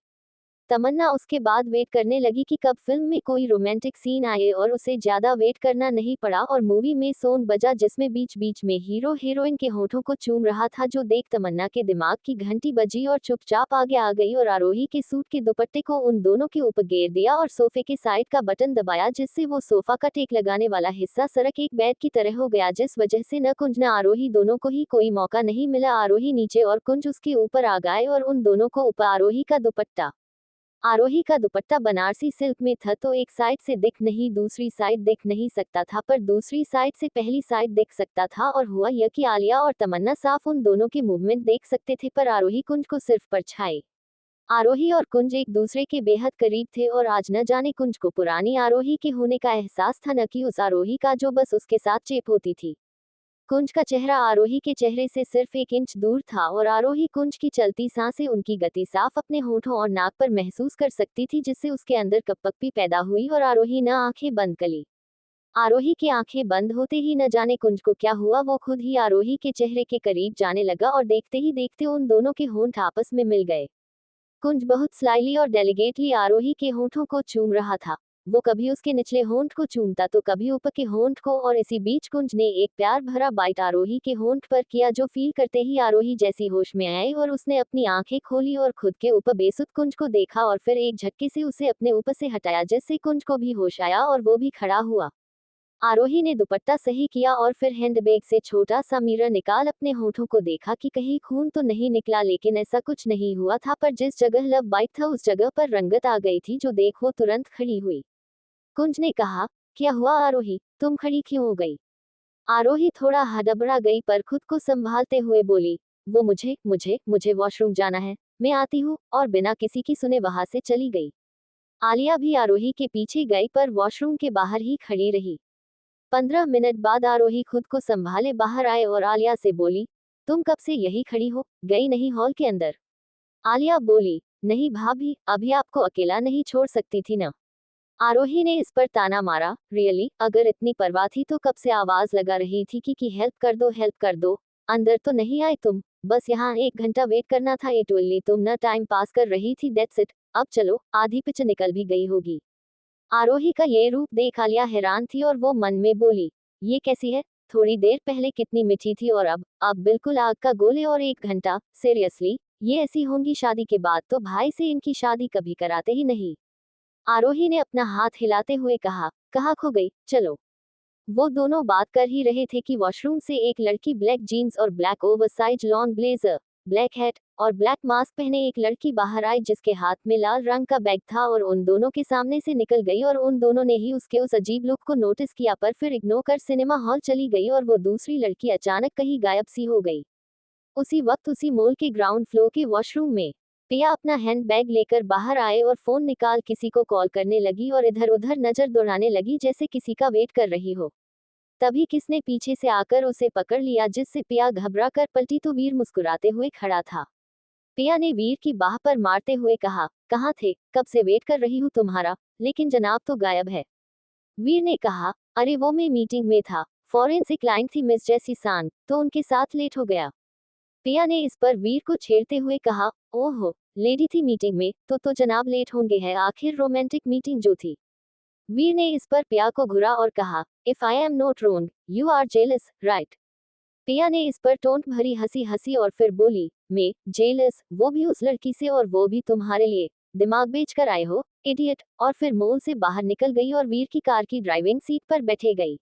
तमन्ना उसके बाद वेट करने लगी कि कब फिल्म में कोई रोमांटिक सीन आए, और उसे ज्यादा वेट करना नहीं पड़ा और मूवी में सॉन्ग बजा, जिसमें बीच बीच में हीरो हीरोइन के होठों को चूम रहा था, जो देख तमन्ना के दिमाग की घंटी बजी और चुपचाप आगे आ गई और आरोही के सूट के दुपट्टे को उन दोनों के ऊपर घेर दिया और सोफे के साइड का बटन दबाया, जिससे वो सोफा का टेक लगाने वाला हिस्सा सरक एक बैग की तरह हो गया, जिस वजह से न कुंज न आरोही दोनों को ही कोई मौका नहीं मिला। आरोही नीचे और कुंज उसके ऊपर आ गए और उन दोनों को ऊपर आरोही का दुपट्टा बनारसी सिल्क में था, तो एक साइड से दिख नहीं दूसरी साइड दिख नहीं सकता था, पर दूसरी साइड से पहली साइड दिख सकता था, और हुआ यह कि आलिया और तमन्ना साफ उन दोनों के मूवमेंट देख सकते थे, पर आरोही कुंज को सिर्फ परछाई आरोही और कुंज एक दूसरे के बेहद करीब थे और आज न जाने कुंज को पुरानी आरोही के होने का एहसास था, न कि उस आरोही का जो बस उसके साथ चेप होती थी। कुंज का चेहरा आरोही के चेहरे से सिर्फ 1 इंच दूर था और आरोही कुंज की चलती सांसें, उनकी गति साफ अपने होठों और नाक पर महसूस कर सकती थी, जिससे उसके अंदर कपकपी पैदा हुई और आरोही न आंखें बंद कली। आरोही की आंखें बंद होते ही न जाने कुंज को क्या हुआ, वो खुद ही आरोही के चेहरे के करीब जाने लगा और देखते ही देखते उन दोनों के होंठ आपस में मिल गए। कुंज बहुत स्लाइली और डेलिकेटली आरोही के होंठों को चूम रहा था। वो कभी उसके निचले होंठ को चूमता तो कभी ऊपर के होंठ को, और इसी बीच कुंज ने एक प्यार भरा बाइट आरोही के होंठ पर किया, जो फील करते ही आरोही जैसी होश में आई और उसने अपनी आंखें खोली और खुद के ऊपर बेसुध कुंज को देखा और फिर एक झटके से उसे अपने ऊपर से हटाया, जिससे कुंज को भी होश आया और वो भी खड़ा हुआ। आरोही ने दुपट्टा सही किया और फिर हैंडबैग से छोटा सा मिरर निकाल अपने होठों को देखा कि कहीं खून तो नहीं निकला, लेकिन ऐसा कुछ नहीं हुआ था, पर जिस जगह लव बाइट था उस जगह पर रंगत आ गई थी, जो देख वो तुरंत खड़ी हुई। कुंज ने कहा, क्या हुआ आरोही, तुम खड़ी क्यों हो गई? आरोही थोड़ा हड़बड़ा गई पर खुद को संभालते हुए बोली, वो मुझे मुझे मुझे वॉशरूम जाना है, मैं आती हूँ, और बिना किसी की सुने वहां से चली गई। आलिया भी आरोही के पीछे गई पर वॉशरूम के बाहर ही खड़ी रही। 15 मिनट बाद आरोही खुद को संभाले बाहर आए और आलिया से बोली, तुम कब से यही खड़ी हो, गई नहीं हॉल के अंदर? आलिया बोली, नहीं भाभी, अभी आपको अकेला नहीं छोड़ सकती थी ना। आरोही ने इस पर ताना मारा, रियली, अगर इतनी परवाह थी तो कब से आवाज लगा रही थी कि हेल्प कर दो, हेल्प कर दो। अंदर तो नहीं आए तुम, बस यहाँ 1 घंटा वेट करना था, इटवली तुम ना टाइम पास कर रही थी, दैट्स इट। अब चलो, आधी पिच निकल भी गई होगी। आरोही का ये रूप देख आलिया हैरान थी और वो मन में बोली, ये कैसी है? थोड़ी देर पहले कितनी मीठी थी और अब बिल्कुल आग का गोले, और 1 घंटा, सीरियसली, ये ऐसी होंगी शादी के बाद तो भाई से इनकी शादी कभी कराते ही नहीं। आरोही ने अपना हाथ हिलाते हुए कहा, कहाँ खो गई, चलो। वो दोनों बात कर ही रहे थे कि वॉशरूम से एक लड़की ब्लैक जीन्स और black oversize long blazer, black hat और ब्लैक मास्क पहने एक लड़की बाहर आई, जिसके हाथ में लाल रंग का बैग था, और उन दोनों के सामने से निकल गई और उन दोनों ने ही उसके उस अजीब लुक को नोटिस किया, पर फिर इग्नोर कर सिनेमा हॉल चली गई और वो दूसरी लड़की अचानक कहीं गायब सी हो गई। उसी वक्त उसी मॉल के ग्राउंड फ्लोर के वॉशरूम में पिया अपना हैंड बैग लेकर बाहर आए और फोन निकाल किसी को कॉल करने लगी और इधर उधर नजर दौड़ाने लगी, जैसे किसी का वेट कर रही हो। तभी किसने पीछे से आकर उसे पकड़ लिया, जिससे पिया घबरा कर पलटी तो वीर मुस्कुराते हुए खड़ा था। पिया ने वीर की बाह पर मारते हुए कहा, कहाँ थे, कब से वेट कर रही हूँ तुम्हारा, लेकिन जनाब तो गायब है। वीर ने कहा, अरे वो मैं मीटिंग में था, फॉरेंसिक क्लाइंट थी मिस जेसी सान, तो उनके साथ लेट हो गया। पिया ने इस पर वीर को छेड़ते हुए कहा, ओहो, लेडी थी मीटिंग में, तो जनाब लेट होंगे, है आखिर रोमांटिक मीटिंग जो थी। वीर ने इस पर पिया को घुरा और कहा, if I am not wrong, you are jealous, right? Piya ने इस पर टोंट भरी हंसी हंसी और फिर बोली, मैं जेलस, वो भी उस लड़की से, और वो भी तुम्हारे लिए, दिमाग बेच कर आए हो, इडियट, और फिर मॉल से बाहर निकल गई और वीर की कार की ड्राइविंग सीट पर बैठे गई।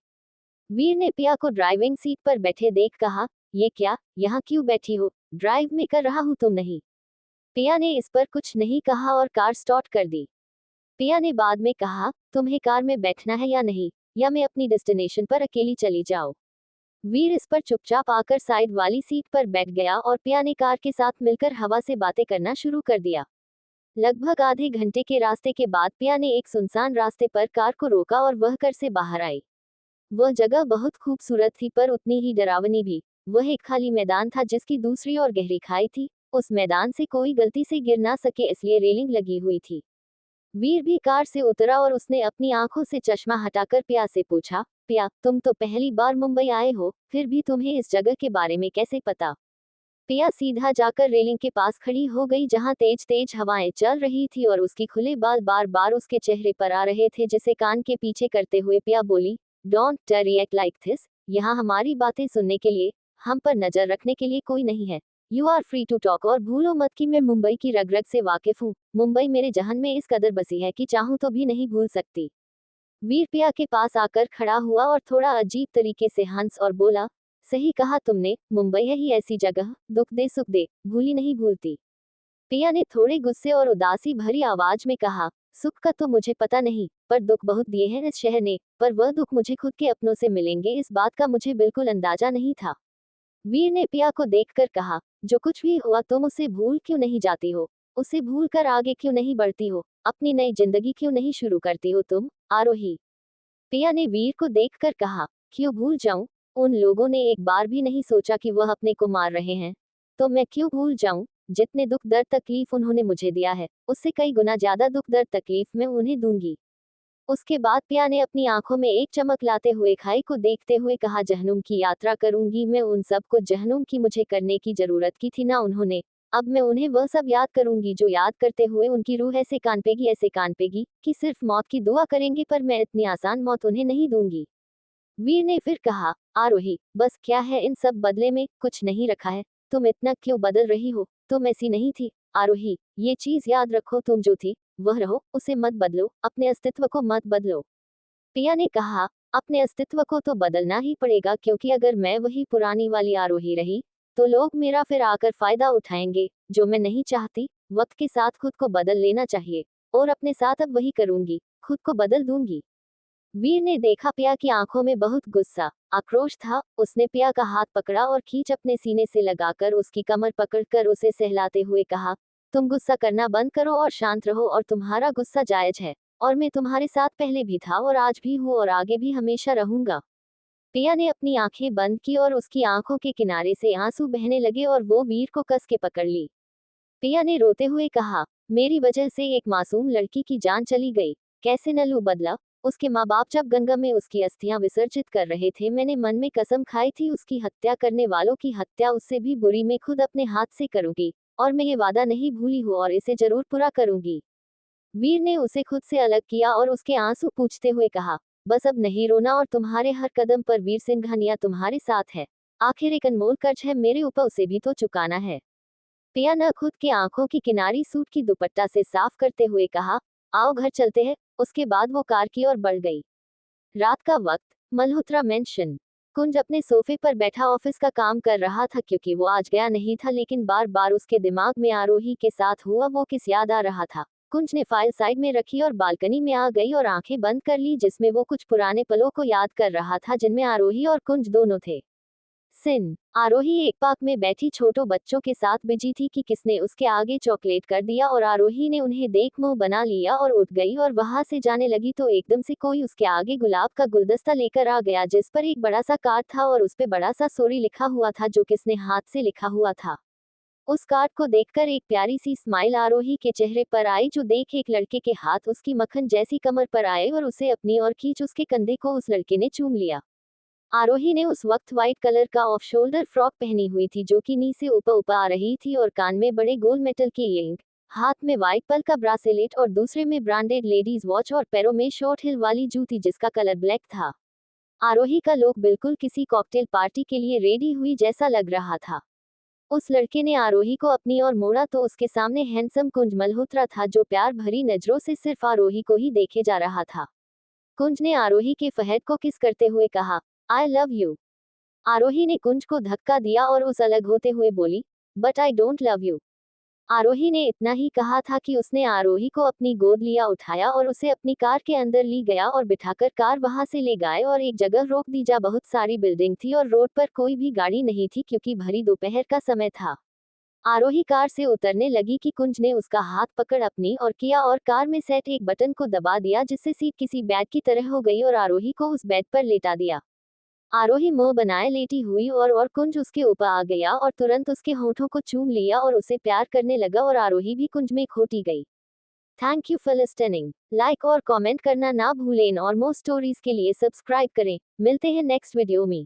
वीर ने पिया को ड्राइविंग सीट पर बैठे देख कहा, ये क्या, यहाँ क्यों बैठी हो, ड्राइव में कर रहा हूँ, तुम नहीं? पिया ने इस पर कुछ नहीं कहा और कार स्टार्ट कर दी। पिया ने बाद में कहा, तुम्हें कार में बैठना है या नहीं, या मैं अपनी डेस्टिनेशन पर अकेली चली जाऊं? वीर इस पर चुपचाप आकर साइड वाली सीट पर बैठ गया और पिया ने कार के साथ मिलकर हवा से बातें करना शुरू कर दिया। लगभग आधे घंटे के रास्ते के बाद पिया ने एक सुनसान रास्ते पर कार को रोका और वह घर से बाहर आई। वह जगह बहुत खूबसूरत थी पर उतनी ही डरावनी भी। वह एक खाली मैदान था जिसकी दूसरी ओर गहरी खाई थी। उस मैदान से कोई गलती से गिर ना सके, इसलिए रेलिंग लगी हुई थी। वीर भी कार से उतरा और उसने अपनी आंखों से चश्मा हटाकर पिया से पूछा, पिया, तुम तो पहली बार मुंबई आए हो, फिर भी तुम्हें इस जगह के बारे में कैसे पता? पिया सीधा जाकर रेलिंग के पास खड़ी हो गई, जहां तेज तेज हवाएं चल रही थी और उसके खुले बाल बार बार उसके चेहरे पर आ रहे थे, जिसे कान के पीछे करते हुए पिया बोली, डोंट रिएक्ट लाइक दिस, यहाँ हमारी बातें सुनने के लिए, हम पर नजर रखने के लिए कोई नहीं है। You are free to talk, और भूलो मत कि मैं मुंबई की रग रग से वाकिफ हूँ। मुंबई मेरे जहन में इस कदर बसी है कि चाहूँ तो भी नहीं भूल सकती। वीर पिया के पास आकर खड़ा हुआ और थोड़ा अजीब तरीके से हंस और बोला, सही कहा तुमने, मुंबई है ही ऐसी जगह, दुख दे सुख दे, भूली नहीं भूलती। पिया ने थोड़े गुस्से और उदासी भरी आवाज में कहा, सुख का तो मुझे पता नहीं, पर दुख बहुत दिए हैं इस शहर ने, पर वह दुख मुझे खुद के अपनों से मिलेंगे, इस बात का मुझे बिल्कुल अंदाजा नहीं था। वीर ने पिया को देखकर कहा, जो कुछ भी हुआ तुम उसे भूल क्यों नहीं जाती हो? उसे भूलकर आगे क्यों नहीं बढ़ती हो? अपनी नई जिंदगी क्यों नहीं शुरू करती हो तुम, आरोही? पिया ने वीर को देखकर कहा। क्यों भूल जाऊं? उन लोगों ने एक बार भी नहीं सोचा कि वह अपने को मार रहे हैं। तो मैं क्यों भूल जाऊं? जितने दुख दर्द तकलीफ उन्होंने मुझे दिया है, उससे कई गुना ज्यादा दुख दर्द तकलीफ मैं उन्हें दूंगी। उसके बाद पिया ने अपनी आंखों में एक चमक लाते हुए खाई को देखते हुए कहा, जहनुम की यात्रा करूंगी मैं उन सब को जहनुम की मुझे करने की जरूरत की थी ना उन्होंने। अब मैं उन्हें वह सब याद करूंगी जो याद करते हुए उनकी रूह ऐसे कांपेगी कि सिर्फ मौत की दुआ करेंगे, पर मैं इतनी आसान मौत उन्हें नहीं दूंगी। वीर ने फिर कहा, आरोही बस क्या है इन सब बदले में, कुछ नहीं रखा है। तुम इतना क्यों बदल रही हो? तुम ऐसी नहीं थी आरोही, ये चीज याद रखो, तुम जो थी वह रहो, उसे मत बदलो, अपने अस्तित्व को मत बदलो। पिया ने कहा, अपने अस्तित्व को तो बदलना ही पड़ेगा, क्योंकि अगर मैं वही पुरानी वाली आरोही रही तो लोग मेरा फिर आकर फायदा उठाएंगे, जो मैं नहीं चाहती। वक्त के साथ खुद को बदल लेना चाहिए, और अपने साथ अब वही करूंगी, खुद को बदल दूंगी। वीर ने देखा पिया की आंखों में बहुत गुस्सा, आक्रोश था। उसने पिया का हाथ पकड़ा और खींच अपने सीने से लगाकर उसकी कमर पकड़कर उसे सहलाते हुए कहा, तुम गुस्सा करना बंद करो और शांत रहो, और तुम्हारा गुस्सा जायज है, और मैं तुम्हारे साथ पहले भी था और आज भी हूँ और आगे भी हमेशा रहूंगा। पिया ने अपनी आंखें बंद की और उसकी आंखों के किनारे से आंसू बहने लगे और वो वीर को कस के पकड़ ली। पिया ने रोते हुए कहा, मेरी वजह से एक मासूम लड़की की जान चली गई, कैसे न लूं बदला? उसके माँ बाप जब गंगा में उसकी अस्थियां विसर्जित कर रहे थे, मैंने मन में कसम खाई थी उसकी हत्या करने वालों की हत्या उससे भी बुरी मैं खुद अपने हाथ से करूंगी, और मैं ये वादा नहीं भूली हूँ और इसे जरूर पूरा करूंगी। वीर ने उसे खुद से अलग किया और उसके आंसू पूछते हुए कहा, बस अब नहीं रोना, और तुम्हारे हर कदम पर वीर सिंघानिया तुम्हारे साथ है। आखिर एक अनमोल कर्ज है मेरे ऊपर, उसे भी तो चुकाना है। पिया ने खुद की आंखों की किनारी सूट की दुपट्टा से साफ करते हुए कहा, आओ घर चलते हैं। उसके बाद वो कार की ओर बढ़ गई। रात का वक्त, मल्होत्रा मेंशन। कुंज अपने सोफे पर बैठा ऑफिस का काम कर रहा था, क्योंकि वो आज गया नहीं था, लेकिन बार बार उसके दिमाग में आरोही के साथ हुआ वो किस याद आ रहा था। कुंज ने फाइल साइड में रखी और बालकनी में आ गई और आंखें बंद कर ली, जिसमें वो कुछ पुराने पलों को याद कर रहा था जिनमें आरोही और कुंज दोनों थे। सिन आरोही एक पार्क में बैठी छोटो बच्चों के साथ बिजी थी कि किसने उसके आगे चॉकलेट कर दिया, और आरोही ने उन्हें देख मुंह बना लिया और उठ गई और वहां से जाने लगी तो एकदम से कोई उसके आगे गुलाब का गुलदस्ता लेकर आ गया, जिस पर एक बड़ा सा कार्ड था और उस पे बड़ा सा सॉरी लिखा हुआ था, जो किसने हाथ से लिखा हुआ था। उस कार्ड को देखकर एक प्यारी सी स्माइल आरोही के चेहरे पर आई, जो देख एक लड़के के हाथ उसकी मक्खन जैसी कमर पर आए और उसे अपनी ओर खींच उसके कंधे को उस लड़के ने चूम लिया। आरोही ने उस वक्त व्हाइट कलर का ऑफ शोल्डर फ्रॉक पहनी हुई थी, जो कि नी से ऊपर ऊपर आ रही थी, और कान में बड़े गोल मेटल की इयरिंग, हाथ में व्हाइट पर्ल का ब्रासेलेट और दूसरे में ब्रांडेड लेडीज वॉच, और पैरों में शॉर्ट हिल वाली जूती जिसका कलर ब्लैक था। आरोही का लुक बिल्कुल किसी कॉकटेल पार्टी के लिए रेडी हुई जैसा लग रहा था। उस लड़के ने आरोही को अपनी ओर मोड़ा तो उसके सामने हैंडसम कुंज मल्होत्रा था, जो प्यार भरी नजरों से सिर्फ आरोही को ही देखे जा रहा था। कुंज ने आरोही के फहद को किस करते हुए कहा, आई लव यू। आरोही ने कुंज को धक्का दिया और उस अलग होते हुए बोली, but I don't love you. Arohi ने इतना ही कहा था कि उसने आरोही को अपनी गोद लिया, उठाया और उसे अपनी कार के अंदर ली गया और बिठाकर कार वहां से ले गए और एक जगह रोक दी जहाँ बहुत सारी बिल्डिंग थी और रोड पर कोई भी गाड़ी नहीं थी, क्योंकि भरी दोपहर का समय था। आरोही कार से उतरने लगी कि कुंज ने उसका हाथ पकड़ अपनी और किया और कार में सेट एक बटन को दबा दिया, जिससे सीट किसी बैग की तरह हो गई और आरोही को उस बेड पर लेटा दिया। आरोही मुंह बनाए लेटी हुई और कुंज उसके ऊपर आ गया और तुरंत उसके होठों को चूम लिया और उसे प्यार करने लगा, और आरोही भी कुंज में खोटी गई। Thank you for listening. Like और कमेंट करना ना भूलें, और मोर स्टोरीज के लिए सब्सक्राइब करें। मिलते हैं नेक्स्ट वीडियो में।